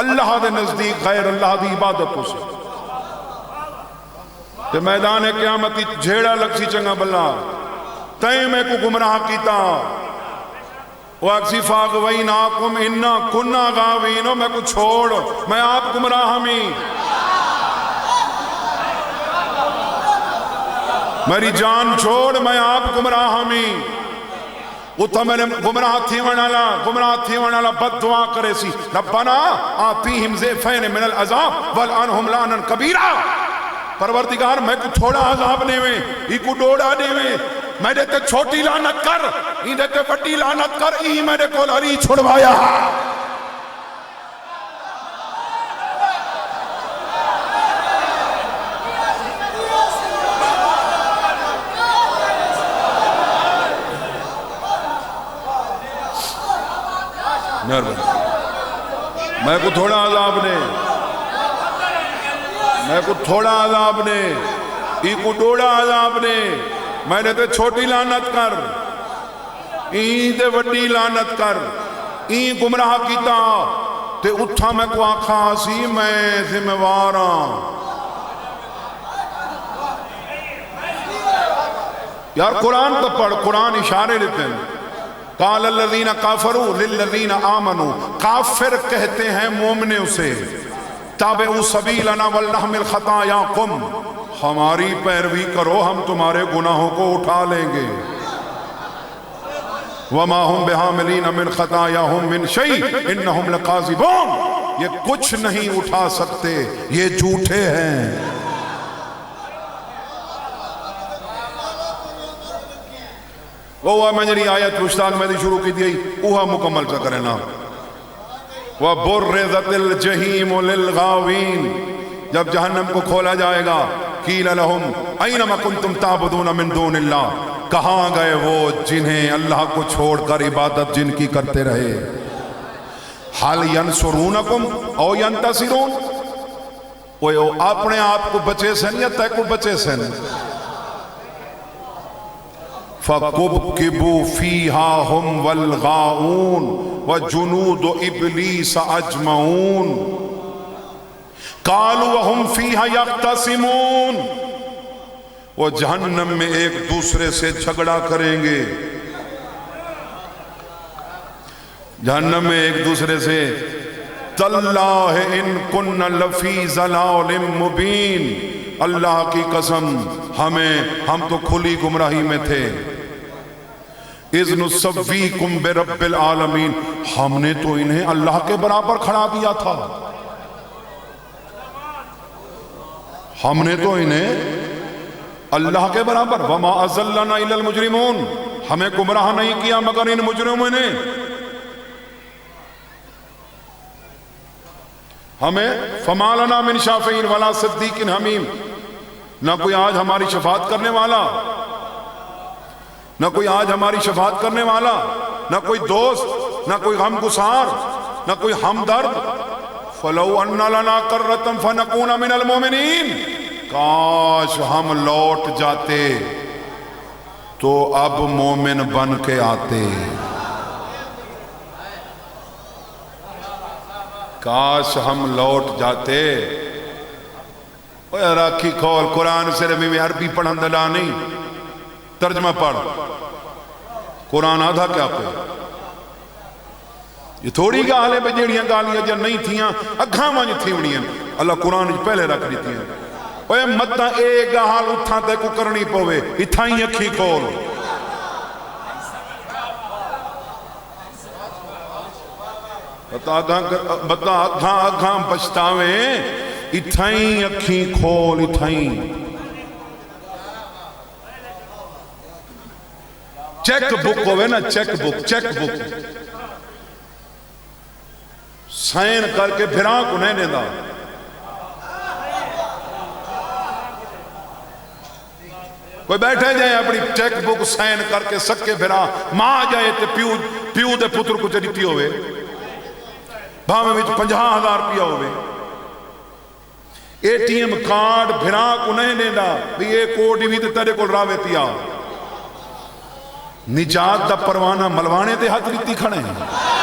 اللہ دے نزدیک غیر اللہ دی عبادت ہو سی تے میدان قیامتی جھیڑا لگ سی چنگا بلا تین میں کو گمراہ کیتا وَاَقْسِفَ أَغْوَيْنَاكُمْ إِنَّا كُنَّا غَاوِينَ میں کو چھوڑ میں آپ گمراہ ہمیں میری جان چھوڑ میں آپ گمراہ ہمیں اتھا میں نے گمراہ تھی ونالا بد دعا کرے سی ربنا آتیہم زیفین من العذاب والعنہم لانا کبیرہ. پروردگار میں کو تھوڑا عذاب لے میں ہی کو ڈوڑا دے میں میں دیتے چھوٹی لانت کر ہی دیتے بڑی لانت کر ہی میرے کو لاری چھڑوایا. مہربانی میں کو تھوڑا عذاب نے میں کو تھوڑا عذاب نے ای کو ڈوڑا عذاب نے میں نے تے چھوٹی لعنت کر این تے وڈی لعنت کر این گمراہ کیتا تے اٹھا میں کو آکھا سی میں ذمہ واراں یار قرآن تو پڑھ قرآن اشارے لیتے ہیں قال الذین کافروا للذین آمنوا کافر کہتے ہیں مومنوں سے تابعوا سبیلنا ولنحمل خطایاکم ہماری پیروی کرو ہم تمہارے گناہوں کو اٹھا لیں گے وما هم بحاملین من خطایاہم من شیء انہم لکاذبون یہ کچھ نہیں اٹھا سکتے یہ جھوٹے ہیں وہ میں جنہی آیت رشتاق میں دی شروع کی دی اوہا مکمل سے کرنا وَبُرِّزَتِ الْجَحِيمُ لِلْغَاوِينَ جب جہنم کو کھولا جائے گا قِيلَ لَهُمْ أَيْنَمَا كُنْتُمْ تَعْبُدُونَ مِن دُونِ اللَّهِ کہاں گئے وہ جنہیں اللہ کو چھوڑ کر عبادت جن کی کرتے رہے حَلْ يَنْصُرُونَكُمْ أَوْ يَنْتَصِرُونَ وہ اپنے آپ کو بچے سن یا تے کو بچے سن فَكُبْكِبُوا فِيهَا هُمْ وَالْغَاؤُونَ وَجُنُودُ إِبْلِيسَ أَجْمَعُونَ قَالُوا وَهُمْ فِيهَا يَخْتَصِمُونَ وہ جہنم میں ایک دوسرے سے جھگڑا کریں گے جہنم میں ایک دوسرے سے تَاللَّهِ إِن كُنَّ لَفِي ضَلَالٍ مُبِينٍ اللہ کی قسم ہم تو کھلی گمراہی میں تھے اِذْ نُصَوِّيكُمْ بِرَبِّ الْعَالَمِينَ ہم نے تو انہیں اللہ کے برابر کھڑا دیا تھا ہم نے تو انہیں اللہ کے برابر وَمَا أَضَلَّنَا إِلَّا الْمُجْرِمُونَ ہمیں گمراہ نہیں کیا مگر ان مجرموں نے ہمیں فَمَا لَنَا مِن شَافِعٍ وَلَا صِدِّيقٍ حَمِيمٍ نہ کوئی آج ہماری شفاعت کرنے والا نہ کوئی آج ہماری شفاعت کرنے والا نہ کوئی دوست نہ کوئی غم گسار نہ کوئی ہمدرد فَلَوْ أَنَّ لَنَا كَرَّةً فَنَكُونَ مِنَ الْمُؤْمِنِينَ کاش ہم لوٹ جاتے تو اب مومن بن کے آتے کاش ہم لوٹ جاتے اوہ راکھی کھول قرآن سے ربی میں عربی پڑھن دلا نہیں ترجمہ پڑھ قرآن آدھا کیا پہ یہ تھوڑی گالے پہ جیڑیاں گالیاں جن نہیں تھیاں اگھاں مانج تھی وڑیاں اللہ قرآن پہلے رکھ دیتی ہیں اوہ مدہ ایک حال اتھاں تے کو کرنی پوے اتھائیں اکھی کھول بتا اگھاں پچھتاویں اتھائیں اکھی کھول اتھائیں چیک بک ہوئے نا چیک بک سائن کر کے پھراں کو نہیں دینا کوئی بیٹھے جائے اپنی چیک بک سائن کر کے سکے پھراں ماں جائے تے پیو دے پتر کو چلیتی ہوئے بھامے میں 50,000 پیا ہوئے اے ٹی ایم کارڈ بھراں کو نہیں دینا بھی اے کوڈی بھی تے تیرے کو راوے پیا نجات دا پروانہ ملوانے دے ہاتھ ریتی کھڑے ہیں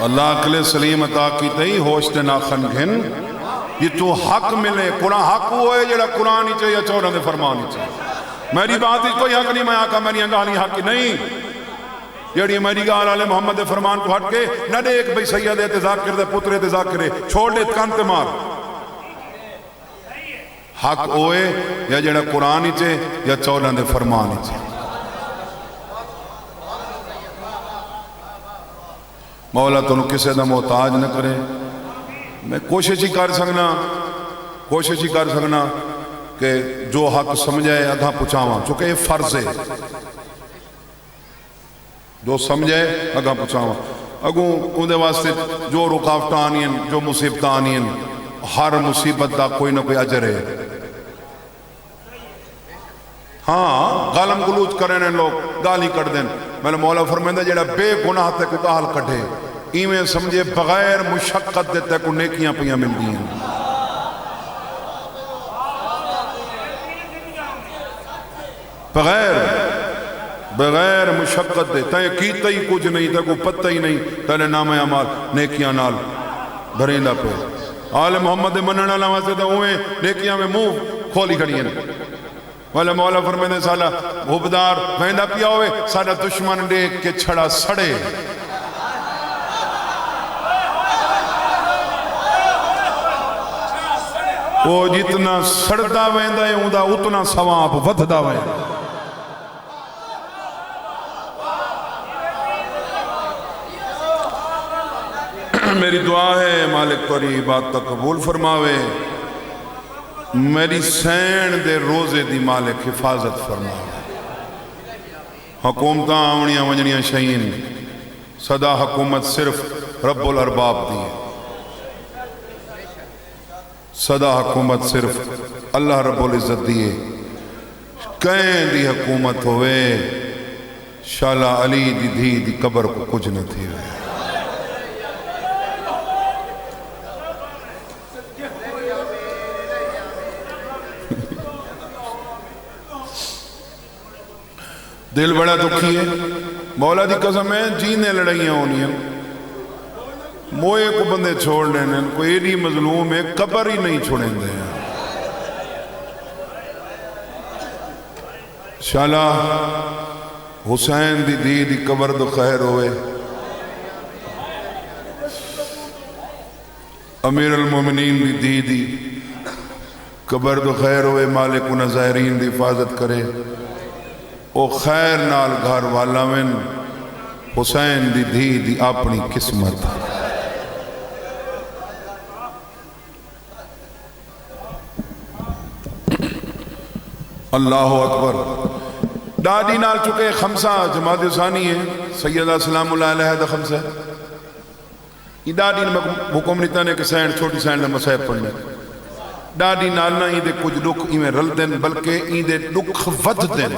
اللہ عقل سلیم عطا کی تئی ہوشت ناخن گھن یہ تو حق ملے قرآن حق ہوئے جڑا قرآن ہی چاہیے یا چورہ دے فرمان ہی چاہیے میری بات ہی کوئی حق نہیں میں آقا میری انگالی حق نہیں جڑی میری گال آلے محمد فرمان کو ہٹ کے نہ دے ایک بھئی سید اعتذاک کر دے پتر اعتذاک کرے چھوڑ دے کانتے مار حق ہوئے یا جڑا قرآن ہی چاہیے یا چورہ دے فرمان ہی چاہیے مولا تو کسے دا محتاج نہ کرے میں کوشش ہی کر سکنا کہ جو حق سمجھے اگھا پچھاواں چونکہ یہ فرض ہے جو سمجھے اگھا پچھاواں اگوں اندے واسطے جو رکاوٹ آنی ہیں جو مصیبت آنی ہیں ہر مصیبت دا کوئی نہ کوئی اجر ہے ہاں گالم گلوچ کرنے لوگ گالی کر دیں میں مولا فرمائندہ جڑا بے گناہ تے کو گال کٹھے ایویں سمجھے بغیر مشقت دے تے کو نیکیاں پیاں مل دی ہیں بغیر مشقت دے تائیں کیتا ہی کچھ نہیں تے کو پتہ ہی نہیں تیرے نام اعمال نیکیاں نال بھریندہ پہ آل محمد منن اللہ واسطے تے اویں نیکیاں میں منہ کھولی کھڑی ہیں والا مولا فرمائندے سالا غبدار ویندہ پیا ہوئے سارا دشمن دیکھ کے چھڑا سڑے وہ جتنا سڑتا ویندہ ہے اوندا اتنا ثواب ودھدا ویندہ میری دعا ہے مالک توری بات تک قبول فرماوے میری سین دے روزے دی مالک حفاظت فرماوے حکومتاں آونیاں ونجنیاں شہین صدا حکومت صرف رب الارباب دی صدا حکومت صرف اللہ رب العزت دیئے کہیں دی حکومت ہوئے شالا علی دی دھی دی قبر کو کچھ نہ تھی ہوئے دل بڑا دکھی ہے مولا دی قسم ہے جینے لڑائیاں ہونی ہیں موئے کو بندے چھوڑ لینے کوئی ایڈی مظلوم ہے قبر ہی نہیں چھوڑیں دے شالا حسین دی دی دی قبر دو خیر ہوئے امیر المومنین دی دی دی قبر دو خیر ہوئے مالک و نظائرین دی حفاظت کرے او خیر نال گھر والا من حسین دی دھی دی اپنی قسمت اللہ اکبر ڈاڈی نال چکے خمسہ جماعت ثانی ہے سیدہ سلام اللہ علیہ دا خمسہ یہ ڈاڈی نے حکم نہیں تانے کہ سین چھوٹی سین نے مسائب پڑھنے ڈاڈی نال نہ ہی دے کچھ دکھ ہی میں رل دیں بلکہ ہی دے دکھ ود دیں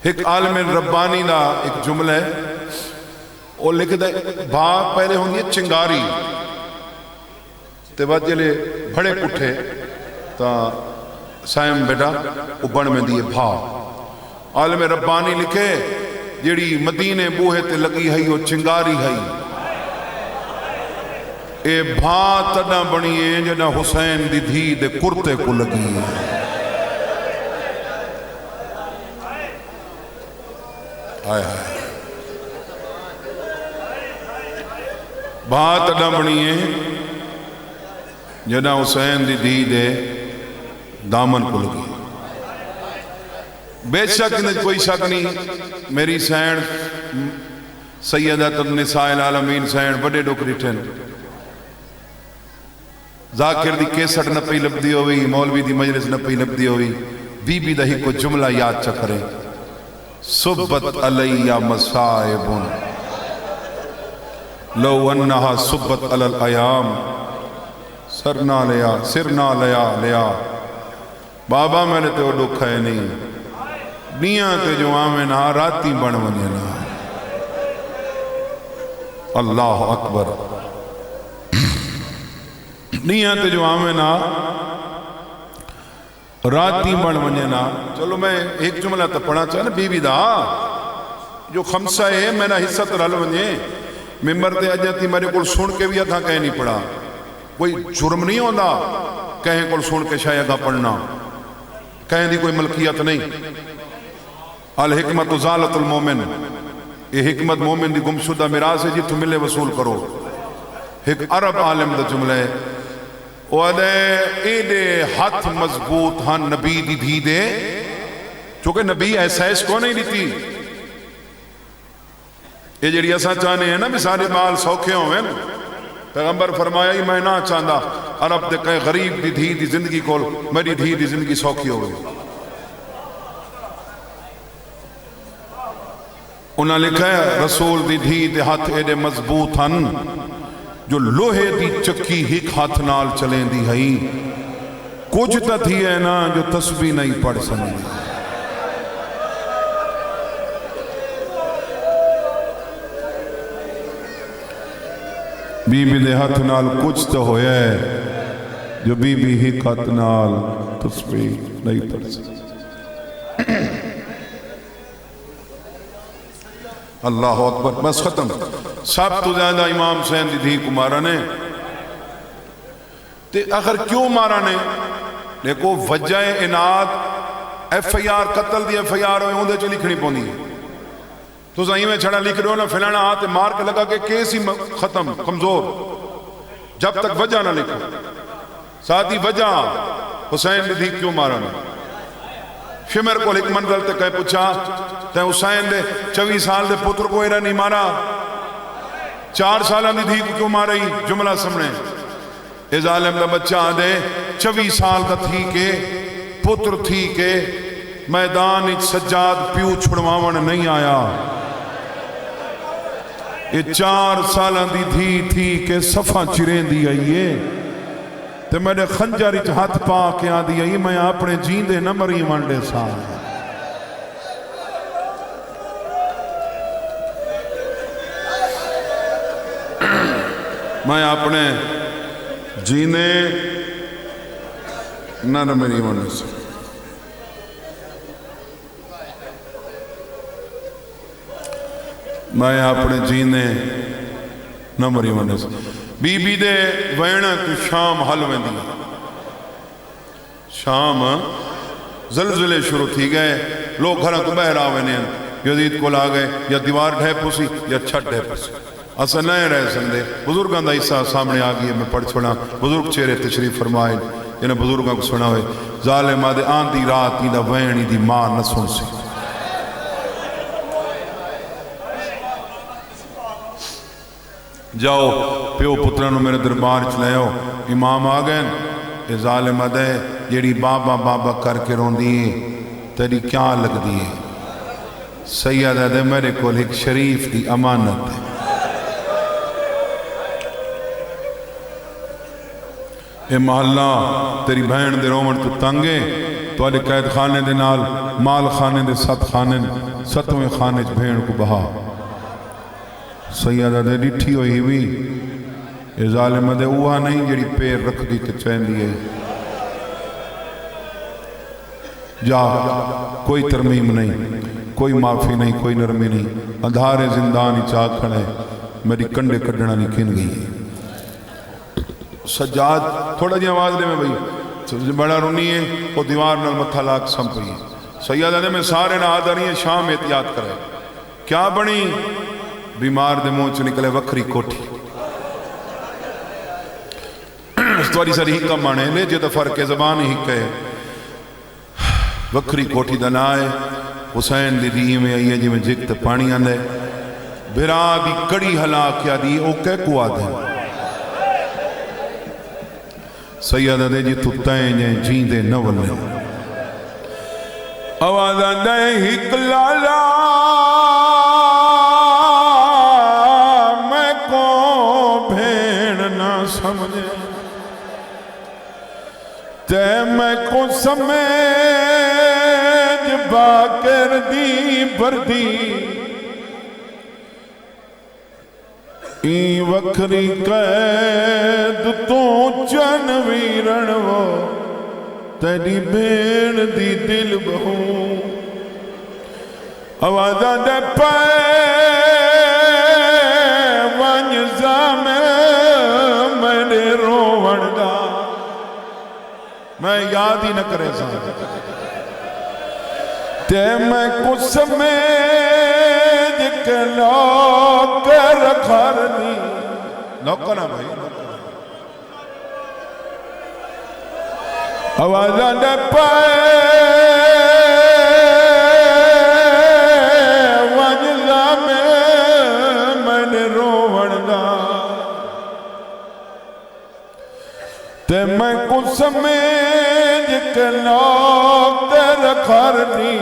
ایک عالم ربانی دا ایک جملہ ہے وہ لکھ دے بھا پہلے ہوں گے چنگاری تے بعد جلے بھڑے کٹھے تا سائم بیٹا اوپن میں دیئے بھا عالم ربانی لکھے جیڑی مدینے بوہے تے لگی ہے وہ چنگاری ہے اے بھا تڑا بنی ہے جنا حسین دی دھی دے کرتے کو لگی ہے آئے آئے بات ڈمڑی ہے جنا حسین دی دی دے دامن کو لگی بے شک نہیں کوئی شک نہیں میری سین سیدت النساء العالمین سین بڑے ڈوکری ٹھن ذاکر دی کیسٹ نپی لبدی ہوئی مولوی دی مجلس نپی لبدی ہوئی بی بی دہی کو جملہ یاد چکرے صبت علی مصائبن لو انہا صبت علی الایام سرنا لیا بابا میں نے تے وہ دکھائے نہیں نیاں تے جو آمین راتی بن ونینا اللہ اکبر نیاں تے جو آمین راتی بن ونینا چلو میں ایک جملہ تو پڑھا چاہنا بی بی دا جو خمسہ ہے میں نے حصہ تو رل ونجے ممبر تے اجاتی میرے کل سن کے بھی اتھا کہیں نہیں پڑھا کوئی جرم نہیں ہوندہ کہیں کل سن کے شاید گا پڑھنا کہیں دی کوئی ملکیت نہیں الحکمت ازالت المومن یہ حکمت مومن دی گمشدہ میراث ہے جی تو ملے وصول کرو ایک عرب عالم دا جملہ ہے وَدَے ایڈے ہاتھ مضبوط ہاں نبی دی دھی دے چونکہ نبی احساس کو نہیں دیتی یہ جڑی ایسا چاہنے ہیں نا بھی سارے مال سوکھے ہوئے پیغمبر فرمایا ہی میں نہ چاہندہ عرب دے کہیں غریب دی دھی دی زندگی کول میری دھی دی زندگی سوکھی ہوئے انہاں لکھا ہے رسول دی دھی دے ہاتھ ایڈے مضبوط ہن جو لوہے دی چکی ہک ہاتھ نال چلیں دی ہئی کچھ تا تھی ہے نا جو تسبیح نہیں پڑھ سنی بی بی دے ہاتھ نال کچھ تو ہویا ہے جو بی بی ہک ہاتھ نال تسبیح نہیں پڑھ سنی اللہ اکبر بس ختم سب تو زیادہ امام حسین دی دھی کو مارا نے تے اگر کیوں مارا نے دیکھو وجہ اناد ایف آئی آر قتل دی ایف آئی آر ہوئے ہوں دے چو لکھنی پونی تو زہیں میں چھڑا لکھ رہے ہو نا فلانا آتے مار کے لگا کہ کیس ہی ختم کمزور جب تک وجہ نہ لکھو ساتھی وجہ حسین دی دھی کیوں مارا نے شمر کو ایک منزل تے کہے پوچھا تے حسین دے 24 سال دے پتر کو ایرہ نہیں مارا 4 سالہ دی دھی کو کیوں مارا ہی جملہ سمنے اے ظالم دا بچہ دے 24 سال دا تھی کے پتر تھی کے میدان سجاد پیو چھڑواون نہیں آیا یہ 4 سالہ دی دھی تھی کے صفحہ چرین دی آئیے تے میرے خنجر اچھ ہاتھ پا کے آ دی آئی میں اپنے جیندے نہ مری منڈے سال میں اپنے جینے نہ میری منڈے سال میں اپنے جینے نہ مری منڈے سال بی بی دے وینا تو شام حل میں دی شام زلزلے شروع تھی گئے لوگ گھرہ تو بہر آوے نے یزید کو لا گئے یا دیوار ڈھے پوسی یا چھٹ ڈھے پوسی اسا نئے رہ سندے بزرگاں دا حصہ سامنے آگئی ہے میں پڑھ چھوڑا بزرگ چہرے تشریف فرمائے انہیں بزرگاں کو سنا ہوئے ظالم آدھے آن دی رات دی دا وینی دی ماں نہ سن سی جاؤ پیو پترانو میرے دربار چلے ہو امام آگئے اے ظالم آدھے جیڑی بابا بابا کر کے رون دیئے تیری کیا لگ دیئے سید آدھے میرے کو ایک شریف دی امانت ہے اے محلہ تیری بہن دے رومن تو تنگے تو آلے قید خانے دے نال مال خانے دے 7 خانے 7ویں خانے چ بہن کو بہا سیدہ دے ڈٹھی ہوئی ہوئی اے ظالمہ دے اوہا نہیں جڑی پیر رکھ دی تے چین دیئے جا کوئی ترمیم نہیں کوئی معافی نہیں کوئی نرمی نہیں اندھارے زندانی چاہ کھڑے میری کنڈے کڈنا نہیں کھن گئی سجاد تھوڑا جی آواز لے میں بھئی بڑا رونی ہے وہ دیوار نال متھا لاک سم پئی سیدہ دے میں سارے نہ آدھا نہیں ہے شام احتیاط کرے کیا بنی بیمار دے منہ چ نکلے وکری کوٹھی تھوڑی ساری ہکا مانے لے جے تو فرق زبان ہی کہے وکری کوٹھی دا نا ہے حسین دی دی میں آئی ہے جی میں جگت پانی آندے بھرا دی کڑی ہلا کیا دی او کہہ کو آدھے سیدہ دے جی تو تین جین دے نولے آوازہ دے ہک لالا سمجھے تے میں کو سمیج باکر دی بردی این وکری قید تو چنویرن وہ تیری بین دی دل بہو آوازہ دے پائے وانجزا میں میں یاد ہی نہ کرے سا تے میں کچھ سمیج کے نوکر کھرنی نوکر نا بھائی آوازہ دے پائے وانجزہ میں نے روڑنا تے میں کچھ سمیج کے نوکر کھرنی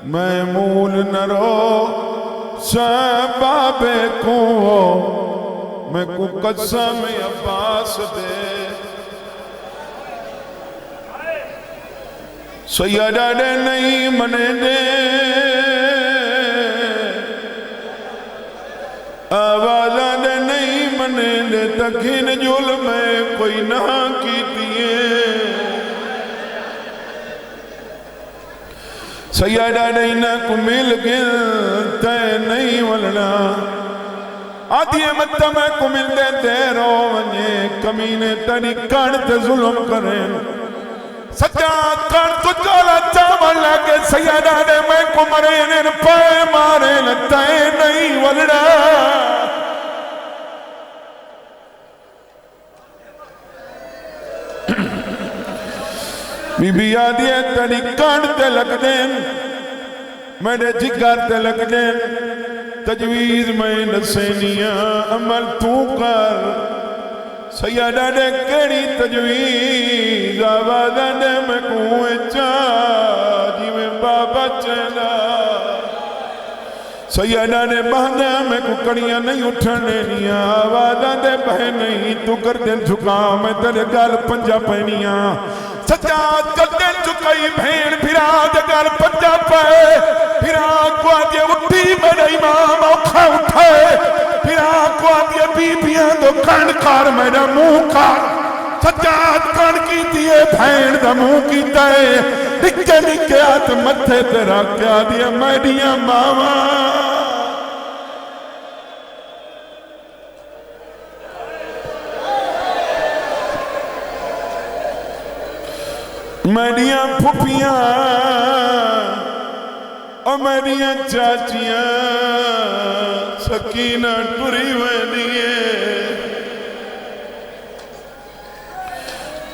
میں مول نہ رو بابے کو میں کو قسم عباس دے سیدہ دے نہیں منے دے آوازہ دے نہیں منے دے تکین جول میں کوئی نہ کی دیئے سیدہ دینا کو مل گل تے نہیں ولنا آدھی مت میں کو مل دے دیرو ونجے کمینے تری کانتے ظلم کریں سجاد کان تو چالا چاول لگے سیدہ دے میں کو مرین پائے مارے تے نہیں ولنا بی بی آدھی تری کانتے لگ دیں میرے جگر تے لگ دیں تجویز میں نسینیاں عمل تو کر سیدہ دے کیڑی تجویز آوازہ دے میں کوئے چاہ جی میں بابا چلا سیدہ دے بہنہ میں کو کڑیاں نہیں اٹھنے نیا آوازہ دے بہن نہیں تو کر دیں جھکا میں تیرے گال پنجا پہنیاں سجاد کرتے چکئی بھین پھرا جگر پنجا پائے پھرا کو آدھے اٹھی میرے امام اوکھا اٹھائے پھرا کو آدھے بیبیاں دو کانکار میرا منہ کار سجاد کان کی دیئے بھین دا منہ کی تے نکے نکے آت متھے تیرا کیا دیا میڈیاں ماما میڈیاں پھپیاں اور میڈیاں چاچیاں سکینہ ٹری ہوئے دیئے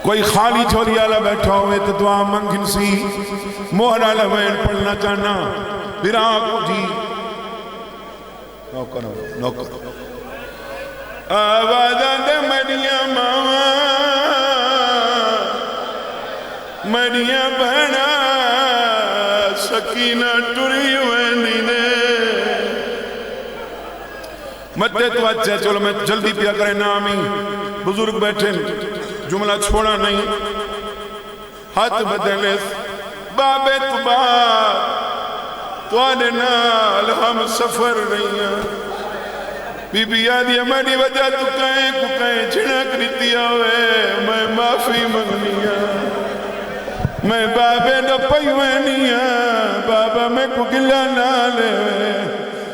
کوئی خالی چھوڑی آلہ بیٹھا ہوئے تو دعا منگن سی مہر آلہ وین پڑھنا چاہنا بیران کو جی نو کرو آوازہ دے میڈیاں ماما میڈیاں بہنا سکینہ ٹری ہوئے نینے مدد تو اچھا چلو میں جلدی پیا کرے نامی بزرگ بیٹھے جملہ چھوڑا نہیں ہاتھ بدلے بابے تو آنے نال ہم سفر نہیں ہیں بی بی آدھی ہماری وجہ تو کہیں کو کہیں چھڑک ریتی ہوئے میں معافی منگنی ہیں میں بابے نہ پہوینی ہیں بابا میں کو گلہ نہ لے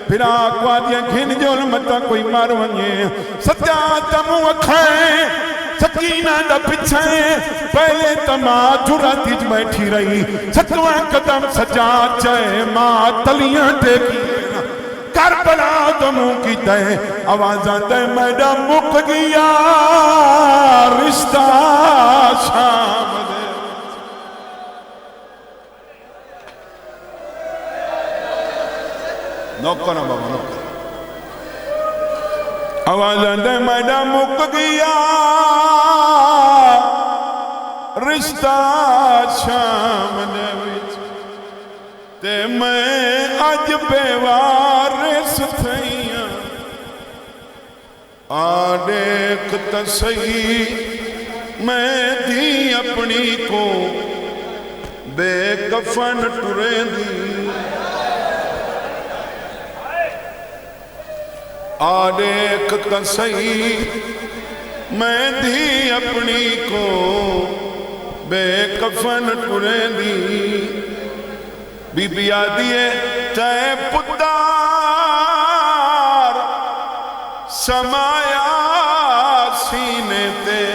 پھر آنکھ آدھیا گھن جول متا کوئی مارونیے سجاد تمو اکھائیں سکینہ دا پچھائیں پہلے تما جھرا تیج بیٹھی رہی ستواں قدم سجاد چاہے ماں تلیاں ٹیکی کربلا تمو کی تے آوازاں تے میڈا مک گیا رشتہ شام دے نوکر نا بابا نوکر آوازاں دے میڈا مک گیا رشتہ شام دے وچ تے میں اج بیوارث تھیاں دیکھ تسہی میں دی اپنی کو بے کفن ٹرے دی دیکھ تسہی میں دی اپنی کو بے کفن ٹرے دی بی بی آدھیے چاہے پتار سمایا سینے تے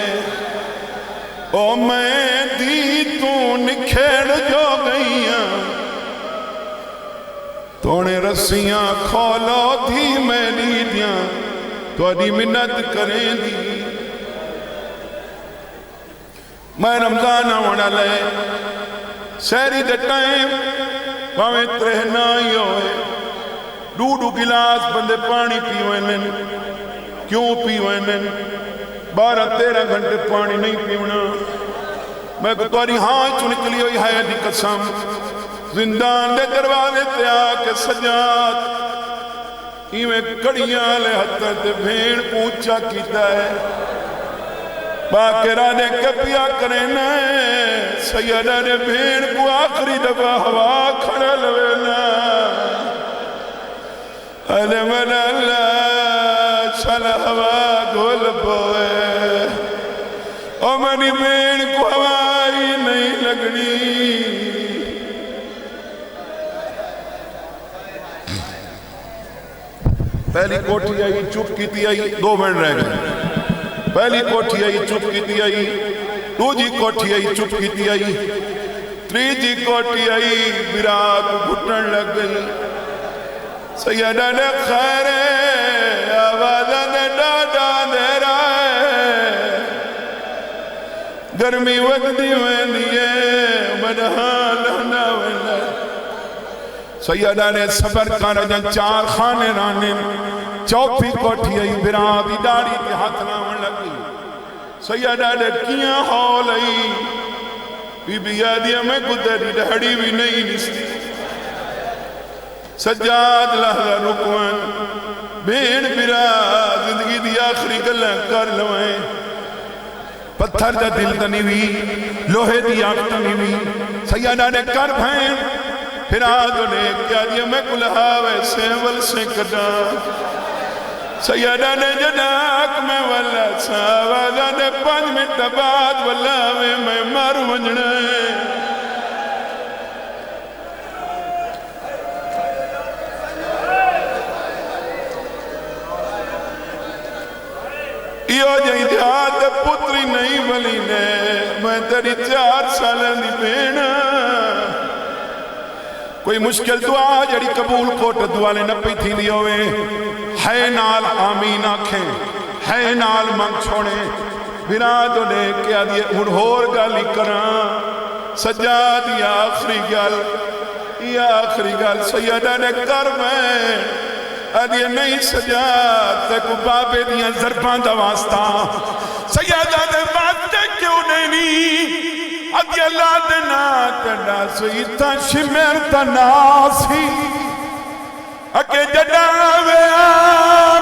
او میں دی تو نکھیڑ جو گئیاں تونے رسیاں کھولو تھی میں لیدیاں تو ادھی منت کریں دی میں رمضان آوڑا لے سیری دے ٹائم باویں ترہنا ہی ہوئے ڈوڈو گلاس بندے پانی پیوینن کیوں پیوینن 12-13 گھنٹے پانی نہیں پیونا میں کو تواری ہاں چو نکلی ہوئی ہے دی قسم زندان دے دروازے تے آ کے سجاد ایویں کڑیاں لے ہتھاں تے بھیڑ پوچھا کیتا ہے باقرہ نے کپیا کرنا ہے سیدہ نے بھیڑ کو آخری دفعہ ہوا کھڑا لوینا علم اللہ چل ہوا گھول پوئے او منی بھیڑ کو ہوا ہی نہیں لگنی پہلی کوٹھی آئی چپ کیتی آئی 2 منٹ رہ گئے پہلی کوٹھی آئی چپ کیتی آئی دوجی کوٹھی آئی چپ کیتی آئی تریجی کوٹھی آئی برات گھٹن لگ گئی سیدہ نے خیر آوازہ نے ڈاڈا دے رہا ہے گرمی وقتی میں دیئے مدہاں لہنا ویلہ سیدہ نے صبر کر جن 4 خانے رانے چوتھی کوٹھی آئی برادی داڑی تے ہاتھ نامن لگی سیدہ نے کیاں ہول آئی بی بی آدیا میں گدری دھڑی بھی نہیں نستی سجاد لہذا رکوان بھیڑ براد زندگی دی آخری گلہ کر لوائیں پتھر جا دل تنی ہوئی لوہے دی آنکھ تنی ہوئی سیدہ نے کر بھائیں پھر آدھو نے کیا دیا میں کلہاوے سیول سے کٹا سیدہ نے جناک میں والا ساوازہ نے 5 منٹ بعد واللہوے میں مارو منجنے یہ جائیں دیات پتری نہیں بلی نے میں تیری 4 سالہ دی بینا کوئی مشکل دعا جڑی قبول کوٹ دعا لے نپی تھی دی ہوئے ہے نال آمین آنکھیں ہے نال منگ چھوڑے برادو نے کیا دیئے ہور گالی کران سجاد یا آخری گال سیدہ نے کر میں ادھے نہیں سجاد تکو بابے دیاں ضربان دا واسطہ سیدہ دے واسطے کیوں نہیں ادھے اللہ دینا تڑا سویتا شمیر تناسی اکے جڑاوے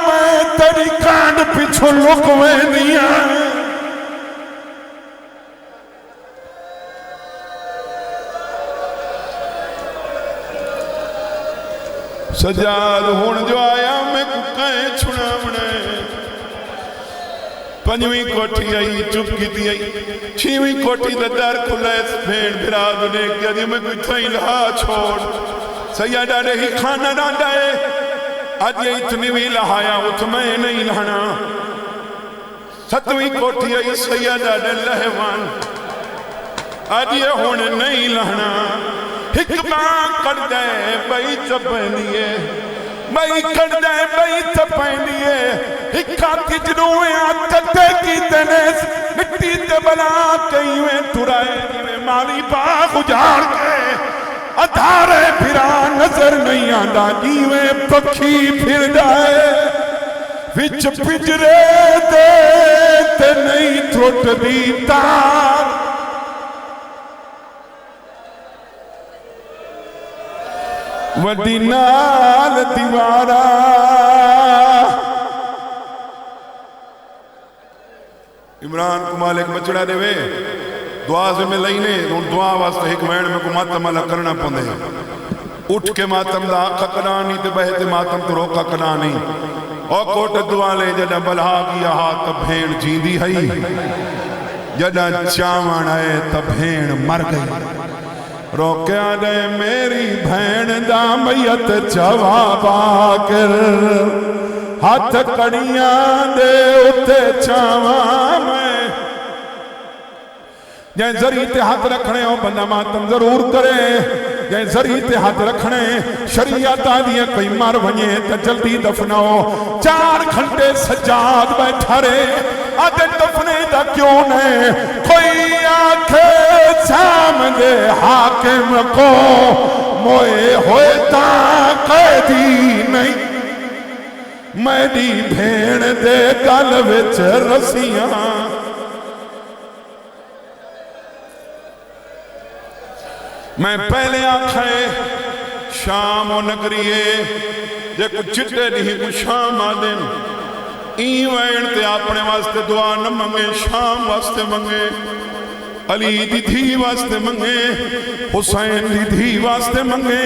میں تری کانڈ پیچھو لکوے دیا سجاد ہون جو آیا میں ککائیں چھڑا منے 5ویں کوٹھی آئی چپ کی دی آئی 6ویں کوٹھی دا در کھلا اس بھیڑ براد نے کیا دی میں کوئی تھائیں لہا چھوڑ سیدہ نے ہی کھانا ڈانڈا ہے آج یہ اتنی بھی لہایا ات میں نہیں لہنا 7ویں کوٹھی آئی سیدہ نے لہوان آج یہ ہونے نہیں لہنا حکماں کر دے بھائی چپینیے بھائی کر دے بھائی چپینیے حکا کی جنویں آکتے کی تنیس مٹی تے بنا کئیویں ترائے دیویں مالی باغ اجاڑ کے ادھارے پھرا نظر نہیں آندا دیویں پکھی پھر جائے وچ پجرے دے تے نہیں ٹوٹ دی تار وڈی نال دیوارا عمران کو مالک مچڑا دے وے دعا سے میں لئینے ان دعا واسطے ایک وین میں کو ماتم اللہ کرنا پندے اٹھ کے ماتم دا آقا کنانی تے بہتے ماتم تو روکا کنانی اور کوٹ دعا لے جڑا بلہا گیا ہاتھ بھیڑ جیندی ہئی جڑا چاوان آئے تب بھیڑ مر گئی روکیا دے میری بھین دا میت جوابا کر ہاتھ کڑیاں دے اتے چاواں میں جائیں ذریعہ تے ہاتھ رکھنے ہو بندہ ماتم ضرور کرے جائیں ذریعہ تے ہاتھ رکھنے شریعت آدھیے کوئی مار بھنیے تا جلدی دفناؤ 4 گھنٹے سجاد بیٹھا رہے آدھے دفنے دا کیوں نے کوئی آنکھے سام دے حاکم کو موئے ہوئے تا قیدی نہیں میری بھیڑ دے گل وچ رسیاں میں پہلے آکھائے شام و نگریے جے کچھ چٹے نہیں کچھ شام آدن این وین تے اپنے واسطے دعا نہ منگے شام واسطے منگے علی دی دھی واسطے منگے حسین دی دھی واسطے منگے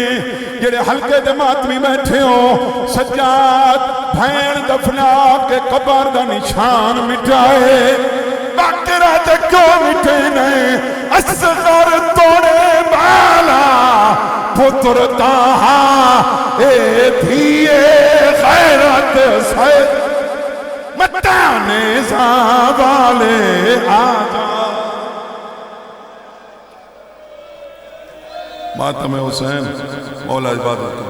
جڑے حلقے دے ماتمی بیٹھے ہو سجاد بھین دفنا کے قبر دا نشان مٹائے باقرہ تے کیوں مٹے نہیں اصغر توڑے بالا پتر تاہا اے دھیے غیرت سید متانے زاوالے آجا ماتم حسین مولا عبادت